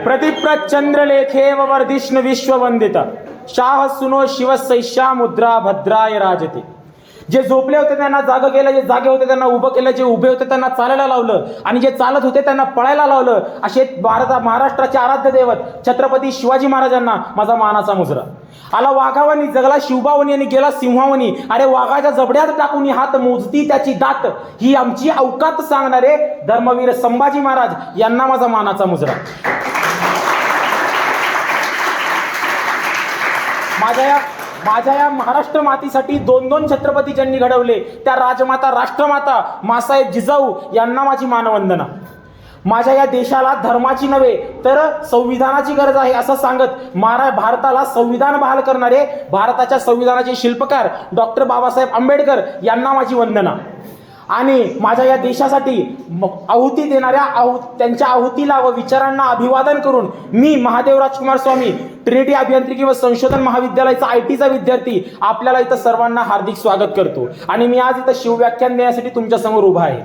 प्रतिप्रचंद्रलेखे वर्धिष्णु विश्ववंदित शाह सुनो शिवसैष्या मुद्रा भद्राय राजते. जे झोपले होते त्यांना जाग केलं, जे जागे होते त्यांना उभं केलं, जे उभे होते त्यांना चालायला लावलं आणि जे चालत होते त्यांना पळायला लावलं. असे महाराष्ट्राचे आराध्य दैवत छत्रपती शिवाजी महाराजांना माझा मानाचा मुजरा. आला वाघावणी, जगला शिवबावणी आणि गेला सिंहावणी. अरे वाघाच्या जबड्यात टाकून हात मोजती त्याची दात, ही आमची अवकात सांगणारे धर्मवीर संभाजी महाराज यांना माझा मानाचा मुजरा. माझ्या या महाराष्ट्र मातीसाठी दोन दोन छत्रपती ज्यांनी घडवले त्या राजमाता राष्ट्रमाता मासाहेब जिजाऊ यांना माझी मानवंदना. माझ्या या देशाला धर्माची नव्हे तर संविधानाची गरज आहे असं सांगत भारताला संविधान बहाल करणारे भारताच्या संविधानाचे शिल्पकार डॉक्टर बाबासाहेब आंबेडकर यांना माझी वंदना. आणि माझ्या या देशासाठी आहुती देणाऱ्या त्यांच्या आहुतीला व विचारांना अभिवादन करून मी महादेव राजकुमार स्वामी ट्रिनिटी अभियांत्रिकी व संशोधन महाविद्यालयाचा आयटीचा विद्यार्थी आपल्याला इथं सर्वांना हार्दिक स्वागत करतो. आणि मी आज इथं शिवव्याख्यान देण्यासाठी तुमच्या समोर उभा आहे.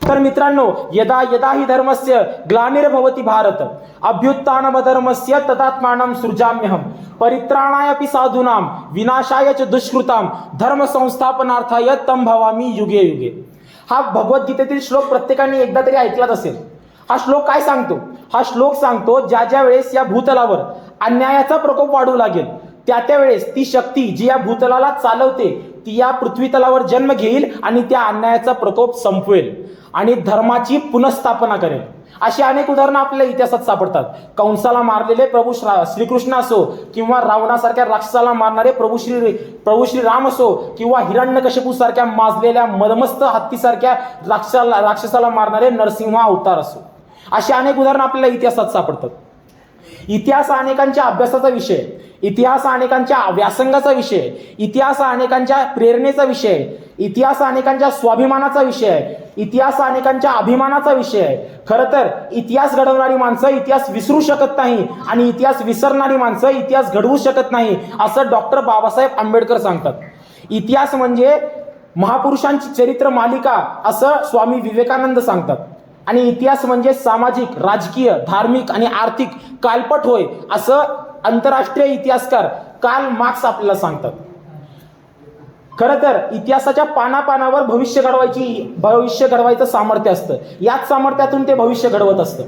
तर मित्रांनो, यदा यदा हि धर्मस्य ग्लानिर्भवति भारत अभ्युत्थानमधर्मस्य तदात्मानं सृजाम्यहम् परित्राणाय साधूनां विनाशाय च दुष्कृतां धर्म संस्थापनार्थाय तं भवामि युगे युगे. हा भगवद्गीतेतील श्लोक प्रत्येकाने एकदा तरी ऐकलाच असेल. हा श्लोक काय सांगतो? हा श्लोक सांगतो ज्या वेळेस या भूतलावर अन्यायाचा प्रकोप वाढू लागेल त्या वेळेस ती शक्ती जी या भूतलाला चालवते ती या पृथ्वी तलावर जन्म घेईल आणि त्या अन्यायाचा प्रकोप संपवेल आणि धर्माची पुनःस्थापना करेल. अशी अनेक उदाहरणं आपल्या इतिहासात सापडतात. कंसाला मारलेले प्रभू श्रीकृष्ण असो किंवा रावणासारख्या राक्षसाला मारणारे प्रभू श्री राम असो किंवा हिरण्यकशिपू सारख्या माजलेल्या मदमस्त हत्तीसारख्या राक्षसाला मारणारे नरसिंह अवतार असो. अशी अनेक उदाहरणं आपल्याला इतिहासात सापडतात. इतिहास अनेकांच्या अभ्यासाचा विषय, इतिहास अनेकांच्या व्यासंगाचा विषय, इतिहास अनेकांच्या प्रेरणेचा विषय, इतिहास अनेकांच्या स्वाभिमानाचा विषय, इतिहास अनेकांच्या अभिमानाचा विषय. खरं तर इतिहास घडवणारी माणसं इतिहास विसरू शकत नाही आणि इतिहास विसरणारी माणसं इतिहास घडवू शकत नाही असं डॉक्टर बाबासाहेब आंबेडकर सांगतात. इतिहास म्हणजे महापुरुषांची चरित्र मालिका असं स्वामी विवेकानंद सांगतात. आणि इतिहास म्हणजे सामाजिक, राजकीय, धार्मिक आणि आर्थिक कालपट होय असं आंतरराष्ट्रीय इतिहासकार कार्ल मार्क्स आपल्याला सांगतात. खरं तर इतिहासाच्या पानापानावर भविष्य घडवायचं सामर्थ्य असतं. याच सामर्थ्यातून ते भविष्य घडवत असतं.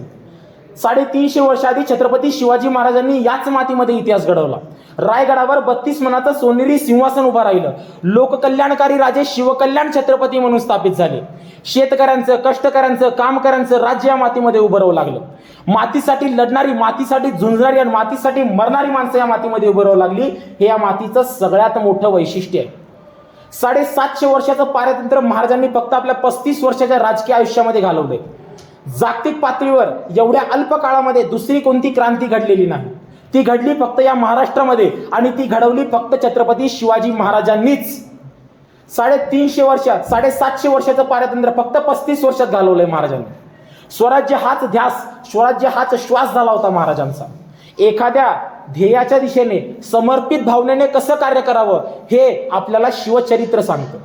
350 वर्ष आधी छत्रपती शिवाजी महाराजांनी याच मातीमध्ये इतिहास घडवला. रायगडावर 32 मनाचं सोनेरी सिंहासन उभं राहिलं. लोककल्याणकारी राजे शिवकल्याण छत्रपती म्हणून स्थापित झाले. शेतकऱ्यांचं, कष्टकऱ्यांचं, कामकऱ्यांचं राज्य या मातीमध्ये उभं राहू लागलं. मातीसाठी लढणारी, मातीसाठी झुंजणारी आणि मातीसाठी मरणारी माणसं या मातीमध्ये उभं राहू लागली. हे या मातीचं सगळ्यात मोठं वैशिष्ट्य आहे. 750 वर्षाचं पारतंत्र्य महाराजांनी फक्त आपल्या 35 वर्षाच्या राजकीय आयुष्यामध्ये घालवलंय. जागतिक पातळीवर एवढ्या अल्प काळामध्ये दुसरी कोणती क्रांती घडलेली नाही. ती घडली फक्त या महाराष्ट्रामध्ये आणि ती घडवली फक्त छत्रपती शिवाजी महाराजांनीच. 750 वर्षाचं पारतंत्र्य फक्त 35 वर्षात घालवलंय महाराजांनी. स्वराज्य हाच ध्यास, स्वराज्य हाच श्वास झाला होता महाराजांचा. एखाद्या ध्येयाच्या दिशेने समर्पित भावनेने कसं कार्य करावं हे आपल्याला शिवचरित्र सांगतं.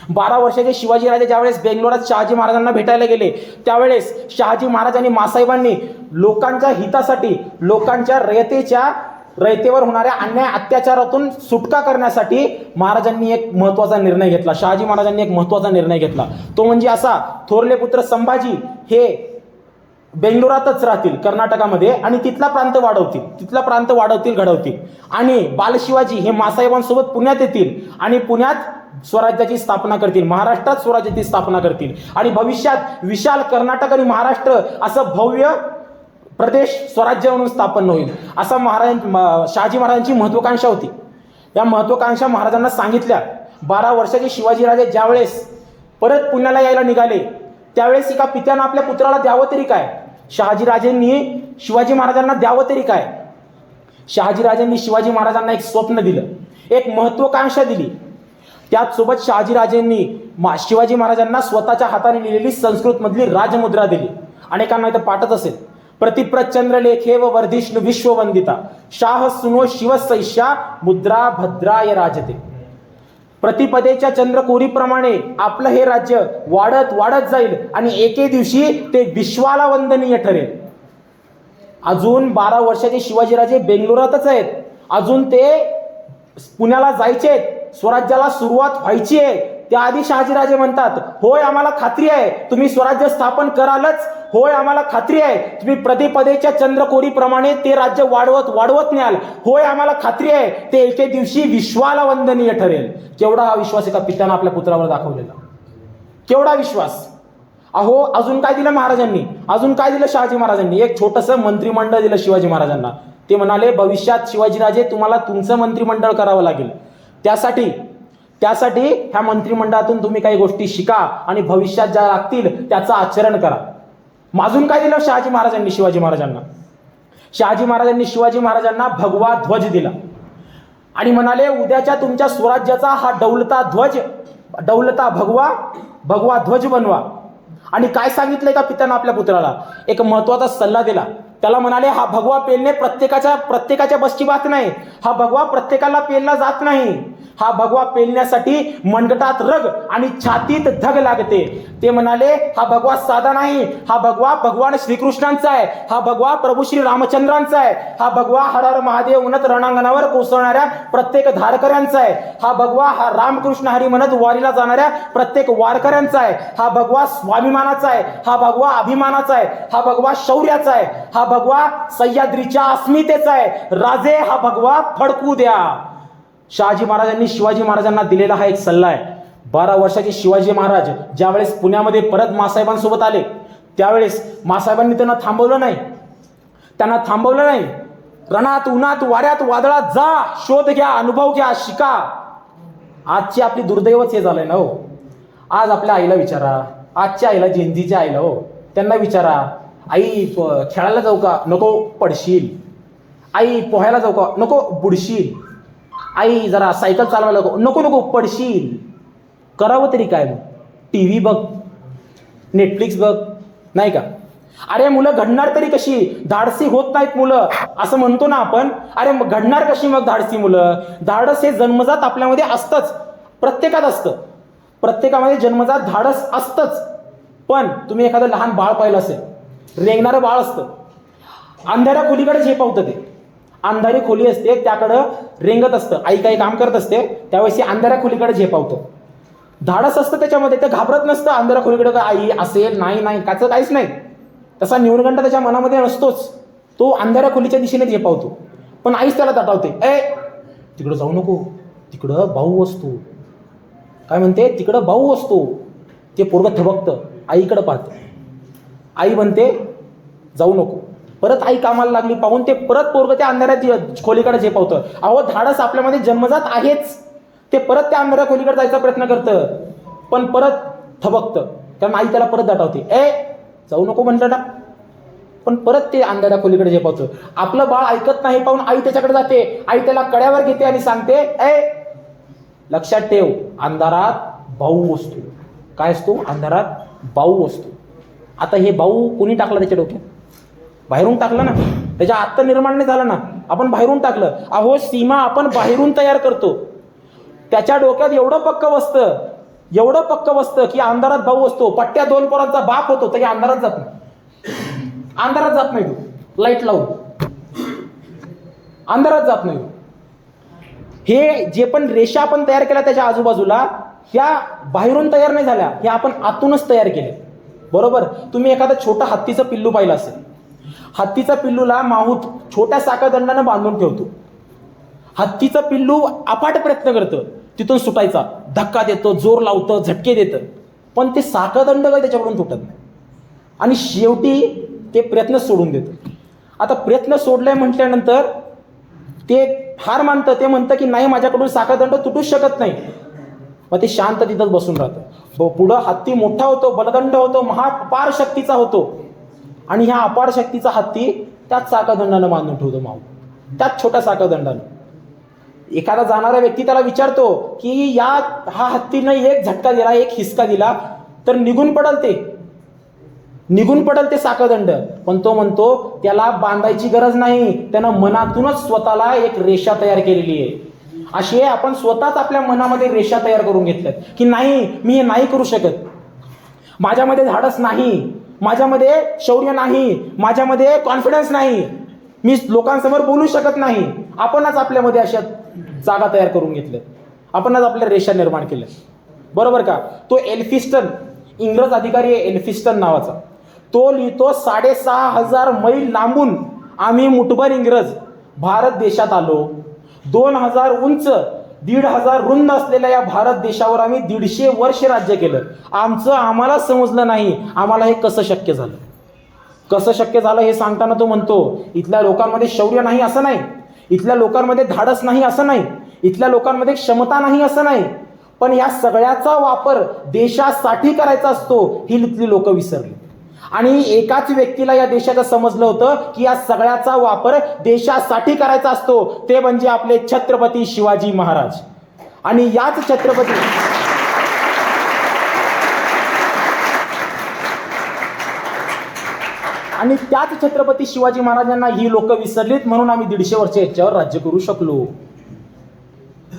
12 वर्षाचे शिवाजीराजे ज्यावेळेस बेंगलोरात शहाजी महाराजांना भेटायला गेले त्यावेळेस शहाजी महाराजांनी मासाहेबांनी लोकांच्या हितासाठी, लोकांच्या रयतेवर होणाऱ्या अन्याय अत्याचारातून सुटका करण्यासाठी महाराजांनी एक महत्वाचा निर्णय घेतला. शहाजी महाराजांनी एक महत्वाचा निर्णय घेतला. तो म्हणजे असा, थोरले पुत्र संभाजी हे बेंगलोरातच राहतील कर्नाटकामध्ये आणि तिथला प्रांत वाढवतील, घडवतील आणि बालशिवाजी हे मासाहेबांसोबत पुण्यात येतील आणि पुण्यात स्वराज्याची स्थापना करतील, महाराष्ट्रात स्वराज्याची स्थापना करतील आणि भविष्यात विशाल कर्नाटक आणि महाराष्ट्र असं भव्य प्रदेश स्वराज्य म्हणून स्थापन होईल असा शहाजी महाराजांची महत्वाकांक्षा होती. या महत्वाकांक्षा महाराजांना सांगितल्या. 12 वर्षाचे शिवाजीराजे ज्यावेळेस परत पुण्याला यायला निघाले त्यावेळेस एका पित्यानं आपल्या पुत्राला द्यावं तरी काय? शहाजीराजेंनी शिवाजी महाराजांना द्यावं तरी काय? शहाजीराजेंनी शिवाजी महाराजांना एक स्वप्न दिलं, एक महत्वाकांक्षा दिली. त्याचसोबत शहाजीराजेंनी शिवाजी महाराजांना स्वतःच्या हाताने लिहिलेली संस्कृत मधली राजमुद्रा दिली. अनेकांना इथं पाठच असेल. प्रतिप्रचंद्रलेखे वर्धिष्णु विश्ववंदिता शाह सुनो शिवसैष्या मुद्रा भद्राय राजते. प्रतिपदेच्या चंद्रकोरीप्रमाणे आपलं हे राज्य वाढत जाईल आणि एके दिवशी ते विश्वाला वंदनीय ठरेल. अजून 12 वर्षाचे शिवाजीराजे बेंगलोरातच आहेत. अजून ते पुण्याला जायचेत, स्वराज्याला सुरुवात व्हायची आहे. त्याआधी शहाजीराजे म्हणतात, होय आम्हाला खात्री आहे तुम्ही स्वराज्य स्थापन करालच, होय आम्हाला खात्री आहे तुम्ही प्रदेपदेच्या चंद्रकोरीप्रमाणे ते राज्य वाढवत वाढवत न्याल, होय आम्हाला खात्री आहे ते एके दिवशी विश्वाला वंदनीय ठरेल. केवढा हा विश्वास एका पित्यानं आपल्या पुत्रावर दाखवलेला, केवढा विश्वास. अहो अजून काय दिलं महाराजांनी, अजून काय दिलं शहाजी महाराजांनी? एक छोटंसं मंत्रिमंडळ दिलं शिवाजी महाराजांना. ते म्हणाले भविष्यात शिवाजीराजे तुम्हाला तुमचं मंत्रिमंडळ करावं लागेल, त्यासाठी ह्या मंत्रिमंडळातून तुम्ही काही गोष्टी शिका आणि भविष्यात ज्या लागतील त्याचं आचरण करा. अजून काय दिलं शहाजी महाराजांनी शिवाजी महाराजांना? शहाजी महाराजांनी शिवाजी महाराजांना भगवा ध्वज दिला आणि म्हणाले उद्याच्या तुमच्या स्वराज्याचा हा डौलता भगवा ध्वज बनवा. आणि काय सांगितलंय का पित्यानं आपल्या पुत्राला? एक महत्वाचा सल्ला दिला. त्याला म्हणाले हा भगवा पेलणे प्रत्येकाच्या बसची बात नाही, हा भगवा प्रत्येकाला पेलला जात नाही. हा भगवा पेलण्यासाठी मनगटात रग आणि छातीत धग लागते. ते म्हणाले हा भगवा साधा नाही, हा भगवा भगवान श्रीकृष्णांचा आहे, हा भगवा प्रभू श्री रामचंद्रांचा आहे, हा भगवा हर हर महादेव म्हणत रणांगणावर कोसळणाऱ्या प्रत्येक धारकऱ्यांचा आहे, हा भगवा हा रामकृष्ण हरी म्हणत वारीला जाणाऱ्या प्रत्येक वारकऱ्यांचा आहे, हा भगवा स्वाभिमानाचा आहे, हा भगवा अभिमानाचा आहे, हा भगवा शौर्याचा आहे, हा भगवा सह्याद्रीच्या अस्मितेचा आहे. राजे हा भगवा फडकू द्या. शहाजी महाराजांनी शिवाजी महाराजांना दिलेला हा एक सल्ला आहे. 12 वर्षाचे शिवाजी महाराज ज्यावेळेस पुण्यामध्ये परत मासाहेबांसोबत आले त्यावेळेस मासाहेबांनी त्यांना थांबवलं नाही. रणात उन्हात वाऱ्यात वादळात जा, शोध घ्या, अनुभव घ्या, शिका. आजची आपली दुर्दैवच हे झालंय ना हो. आज आपल्या आईला विचारा, आजच्या आईला, जेंजीच्या आईला हो, त्यांना विचारा आई खेळायला जाऊ का? नको पडशील. आई पोहायला जाऊ का? नको बुडशील. आई जरा सायकल चालवायला नको पडशील. करावं तरी काय? मग टी व्ही बघ, नेटफ्लिक्स बघ, नाही का? अरे मुलं घडणार तरी कशी? धाडसी होत नाहीत मुलं असं म्हणतो ना आपण. अरे मग घडणार कशी मग धाडसी मुलं? धाडस हे जन्मजात आपल्यामध्ये असतंच, प्रत्येकात असतं, प्रत्येकामध्ये जन्मजात धाडस असतंच. पण तुम्ही एखादं लहान बाळ पाहिलं असेल, रेंगणारं बाळ असतं, अंधाऱ्या खोलीकडे झेपावतं. ते अंधारी खोली असते त्याकडं रेंगत असतं, आई काही काम करत असते त्यावेळेस अंधाऱ्या खोलीकडे झेपावतं. धाडस असतं त्याच्यामध्ये, ते घाबरत नसतं अंधाऱ्या खोलीकडे आई असेल, नाही त्याचं काहीच नाही. तसा न्यूनगंड त्याच्या मनामध्ये नसतोच. तो अंधाऱ्या खोलीच्या दिशेने झेपावतो. पण आईच त्याला दटावते, तिकडं जाऊ नको, तिकडं भाऊ असतो. काय म्हणते? तिकडं भाऊ असतो. ते पोरगं थबकतं, आईकडं पाहतं. आई म्हणते जाऊ नको. परत आई कामाला लागली पाहून ते परत पोरगं त्या अंधाऱ्या खोलीकडे झेपावतं. अहो धाडस आपल्यामध्ये जन्मजात आहेच. ते परत त्या अंधाऱ्या खोलीकडे जायचा प्रयत्न करतं, पण परत थबकतं, कारण आई त्याला परत दटावते. जाऊ नको म्हणलं ना, पण परत ते अंधाऱ्या खोलीकडे झेपावतं. आपलं बाळ ऐकत नाही पाहून आई त्याच्याकडे जाते. आई त्याला कड्यावर घेते आणि सांगते लक्षात ठेव, अंधारात भाऊ असतो. काय असतो? अंधारात भाऊ असतो. आता हे भाऊ कोणी टाकलं त्याच्या डोक्यात? बाहेरून टाकलं ना, त्याच्या आत्ता निर्माण नाही झालं ना, आपण बाहेरून टाकलं. अहो सीमा आपण बाहेरून तयार करतो. त्याच्या डोक्यात एवढं पक्क बसतं की अंधारात भाऊ असतो. पट्ट्या 2 पोरांचा बाप होतो तरी अंधारात जात नाही. तो लाईट लावून अंधारात जात नाही. हे जे पण रेषा आपण तयार केल्या त्याच्या आजूबाजूला, ह्या बाहेरून तयार नाही झाल्या, ह्या आपण आतूनच तयार केल्या. बरोबर? तुम्ही एखादं छोटं हत्तीचं पिल्लू पाहिलं असेल. हत्तीचा पिल्लूला माहूत छोट्या साखळदंडानं बांधून ठेवतो. हत्तीचं पिल्लू अफाट प्रयत्न करतं तिथून सुटायचा, धक्का देतं, जोर लावतं, झटके देतं, पण ते साखळदंड काही त्याच्याकडून तुटत नाही आणि शेवटी ते प्रयत्न सोडून देतं. आता प्रयत्न सोडलाय म्हटल्यानंतर ते हार मानतं. ते म्हणतं की नाही, माझ्याकडून साखळदंड तुटूच शकत नाही. मग ते शांत तिथंच बसून राहतं. पुढं हत्ती मोठा होतो, बलदंड होतो, महाअपार शक्तीचा होतो आणि ह्या अपार शक्तीचा हत्ती त्याच साखळदंडानं बांधून ठेवतो माऊ, त्याच छोट्या साखळदंडानं. एखादा जाणारा व्यक्ती त्याला विचारतो की हा हत्तीनं एक झटका दिला, एक हिसका दिला तर निघून पडल ते साखळदंड. पण तो म्हणतो त्याला बांधायची गरज नाही, त्यानं मनातूनच स्वतःला एक रेषा तयार केलेली आहे. अशी आपण स्वतःच आपल्या मनामध्ये रेषा तयार करून घेतल्यात की नाही, मी हे नाही करू शकत, माझ्यामध्ये धाडस नाही, माझ्यामध्ये शौर्य नाही, माझ्यामध्ये कॉन्फिडन्स नाही, मी लोकांसमोर बोलू शकत नाही. आपणच आपल्यामध्ये अशा जागा तयार करून घेतल्या, आपणच आपल्या रेषा निर्माण केल्या, बरोबर का. तो एल्फिस्टन, इंग्रज अधिकारी आहे एल्फिस्टन नावाचा, तो लिहितो 6,500 मैल लांबून आम्ही मुठभर इंग्रज भारत देशात आलो. 2,000 उंच 1,500 रुंद असलेल्या या भारत देशावर आम्ही 150 वर्ष राज्य केलं. आम्हाला समजलं नाही आम्हाला हे कसं शक्य झालं. कसं शक्य झालं हे सांगताना तो म्हणतो, इथल्या लोकांमध्ये शौर्य नाही असं नाही, इथल्या लोकांमध्ये धाडस नाही असं नाही, इथल्या लोकांमध्ये क्षमता नाही असं नाही, पण या सगळ्याचा वापर देशासाठी करायचा असतो ही इथली लोक विसरली. आणि एकाच व्यक्तीला या देशाचं समजलं होतं की या सगळ्याचा वापर देशासाठी करायचा असतो, ते म्हणजे आपले छत्रपती शिवाजी महाराज. आणि याच छत्रपती आणि त्याच छत्रपती शिवाजी महाराजांना ही लोक विसरलीत, म्हणून आम्ही 150 वर्ष याच्यावर राज्य करू शकलो.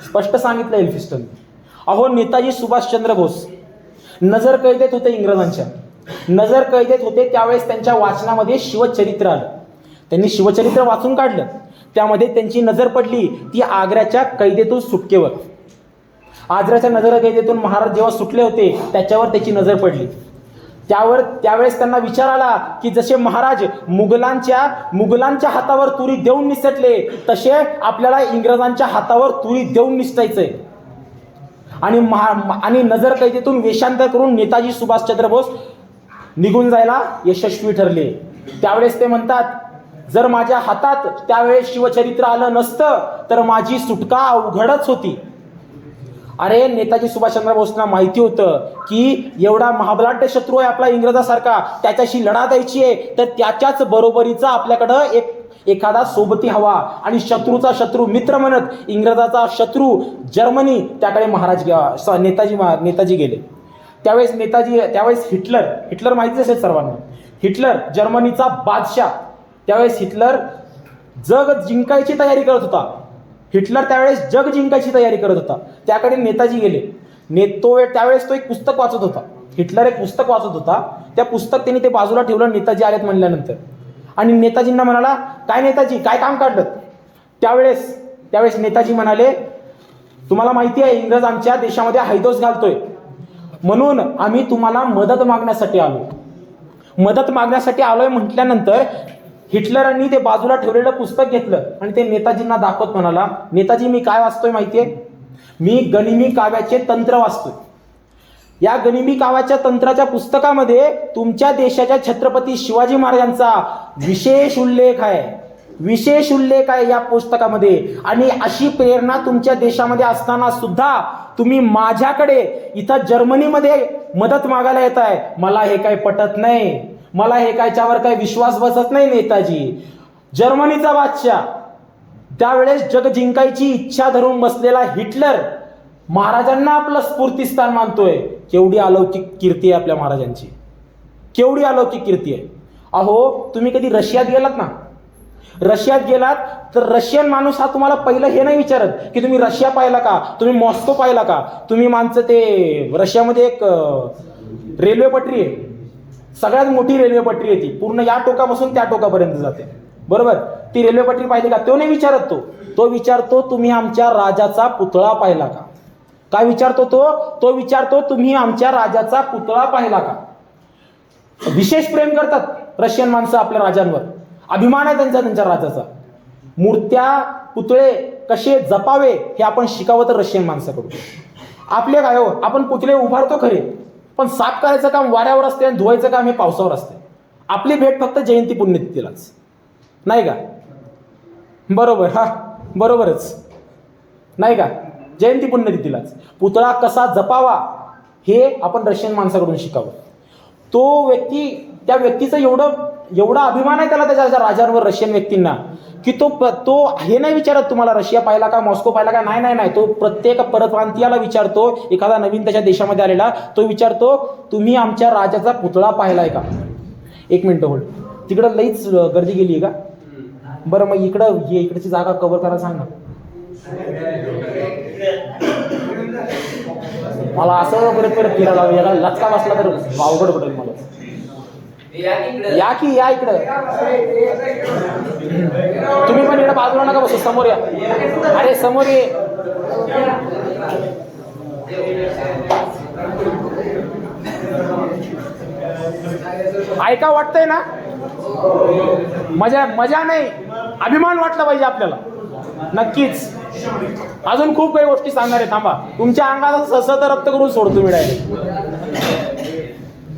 स्पष्ट सांगितलं एल्फिस्टन. अहो, नेताजी सुभाषचंद्र बोस नजर कैदेत होते इंग्रजांच्या, नजर कैदेत होते त्यावेळेस त्यांच्या वाचनामध्ये शिवचरित्र आलं. त्यांनी शिवचरित्र वाचून काढलं, त्यामध्ये त्यांची नजर पडली ती आग्र्याच्या कैदेतून सुटकेवर. आग्र्याच्या नजर कैदेतून महाराज जेव्हा सुटले होते त्याच्यावर त्याची नजर पडली. त्यावेळेस त्यांना विचार आला की जसे महाराज मुघलांच्या हातावर तुरी देऊन निसटले, तसे आपल्याला इंग्रजांच्या हातावर तुरी देऊन निसटायचंय. आणि नजर कैदेतून वेषांतर करून नेताजी सुभाषचंद्र बोस निघून जायला यशस्वी ठरले. त्यावेळेस ते म्हणतात, जर माझ्या हातात त्यावेळेस शिवचरित्र आलं नसतं तर माझी सुटका अवघडच होती. अरे, नेताजी सुभाषचंद्र बोसना माहिती होतं की एवढा महाबलाढ्य शत्रू आहे आपला इंग्रजासारखा, त्याच्याशी लढा द्यायची आहे तर त्याच्याच बरोबरीचा आपल्याकडं एखादा सोबती हवा. आणि शत्रूचा शत्रू मित्र म्हणत इंग्रजाचा शत्रू जर्मनी त्याकडे नेताजी गेले. त्यावेळेस हिटलर माहितीच असेल सर्वांना, हिटलर जर्मनीचा बादशाह. त्यावेळेस हिटलर जग जिंकायची तयारी करत होता. त्याकडे नेताजी गेले. त्यावेळेस तो एक पुस्तक वाचत होता. हिटलर एक पुस्तक वाचत होता. त्या पुस्तक त्यांनी ते बाजूला ठेवलं. नेताजी आलेत म्हणल्यानंतर आणि नेताजींना म्हणाला, काय नेताजी, काय काम काढलं. त्यावेळेस नेताजी म्हणाले, तुम्हाला माहिती आहे इंग्रज आमच्या देशामध्ये हैदोस घालतोय, म्हणून आम्ही तुम्हाला मदत मागण्यासाठी आलोय म्हटल्यानंतर हिटलरांनी ते बाजूला ठेवलेलं पुस्तक घेतलं आणि ते नेताजींना दाखवत म्हणाला, नेताजी मी काय वाचतोय माहितीये, मी गनिमी काव्याचे तंत्र वाचतोय. या गनिमी काव्याच्या तंत्राच्या पुस्तकामध्ये तुमच्या देशाच्या छत्रपती शिवाजी महाराजांचा विशेष उल्लेख आहे या पुस्तकामध्ये. आणि अशी प्रेरणा तुमच्या देशामध्ये असताना सुद्धा तुम्ही माझ्याकडे इथं जर्मनीमध्ये मदत मागायला येत आहे. मला हे काय पटत नाही, मला हे कायच्यावर काय विश्वास बसत नाही नेताजी. जर्मनीचा बादशाह, त्यावेळेस जग जिंकायची इच्छा धरून बसलेला हिटलर महाराजांना आपलं स्फूर्तिस्थान मानतोय. केवढी अलौकिक कीर्ती आहे आपल्या महाराजांची, केवढी अलौकिक कीर्ती आहे. अहो, तुम्ही कधी रशियात गेलात तर रशियन माणूस हा तुम्हाला पहिलं हे नाही विचारत की तुम्ही रशिया पाहिला का, तुम्ही मॉस्को पाहिला का. तुम्ही माणसं ते रशियामध्ये एक रेल्वे पटरी आहे, सगळ्यात मोठी रेल्वे पटरी आहे ती, पूर्ण या टोकापासून त्या टोकापर्यंत जाते, बरोबर. ती रेल्वे पटरी पाहिली का, तो नाही विचारत. तो विचारतो तुम्ही आमच्या राजाचा पुतळा पाहिला का. काय विचारतो तो विचारतो तुम्ही आमच्या राजाचा पुतळा पाहिला का. विशेष प्रेम करतात रशियन माणसं आपल्या राजांवर, अभिमान आहे त्यांच्या राजाचा. मूर्त्या पुतळे कसे जपावे हे आपण शिकावं तर रशियन माणसाकडून. आपले काय हो, आपण पुतळे उभारतो खरे, पण साफ करायचं काम वाऱ्यावर असते आणि धुवायचं काम हे पावसावर असते. आपली भेट फक्त जयंती पुण्यतिथीलाच, नाही का. बरोबर, हा बरोबरच, नाही का. जयंती पुण्यतिथीलाच पुतळा कसा जपावा हे आपण रशियन माणसाकडून शिकावं. त्या व्यक्तीचं एवढा अभिमान आहे त्याला त्याच्या राजांवर, रशियन व्यक्तींना, की तो हे नाही विचारत तुम्हाला रशिया पाहिला का, मॉस्को पाहिला का. नाही, तो प्रत्येक परप्रांतीयाला विचारतो. एखादा नवीन त्याच्या देशामध्ये आलेला तो विचारतो तुम्ही आमच्या राजाचा पुतळा पाहिलाय का. 1 मिनिट होल्ड, तिकडं लईच गर्दी गेली का. बरं, मग इकडची जागा कव्हर करायला सांग ना. मला असं परत फिरायला याला लचका बसला तर अवघड पडेल मला. या की या इकडं. तुम्ही पण इकडे बाजूला नका बसू, समोर या. अरे समोर ये. ऐका, वाटतंय ना? मजा मजा नाही, अभिमान वाटला पाहिजे आपल्याला. नक्कीच अजून खूप काही गोष्टी सांगणार आहे. थांबा, तुमच्या अंगाला ससत रक्त करून सोडतो मी डायरेक्ट.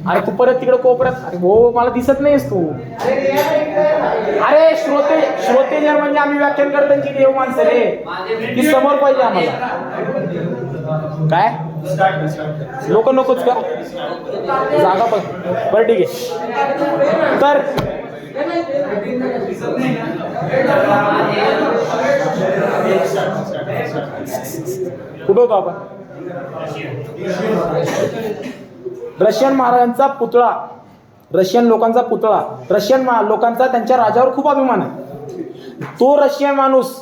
अरे तू परत तिकडे कोपऱ्यात. अरे हो, मला दिसत नाहीस तू. अरे श्रोते जर म्हणजे आम्ही व्याख्यान करतांची देव माणसं रे, की समोर पाहिजे आम्हाला. काय लोक नकोच का जागा? पण बरं ठीक आहे. तर कुठं होतो आपण? रशियन महाराजांचा पुतळा, रशियन लोकांचा पुतळा, रशियन लोकांचा त्यांच्या राजावर खूप अभिमान आहे. तो रशियन माणूस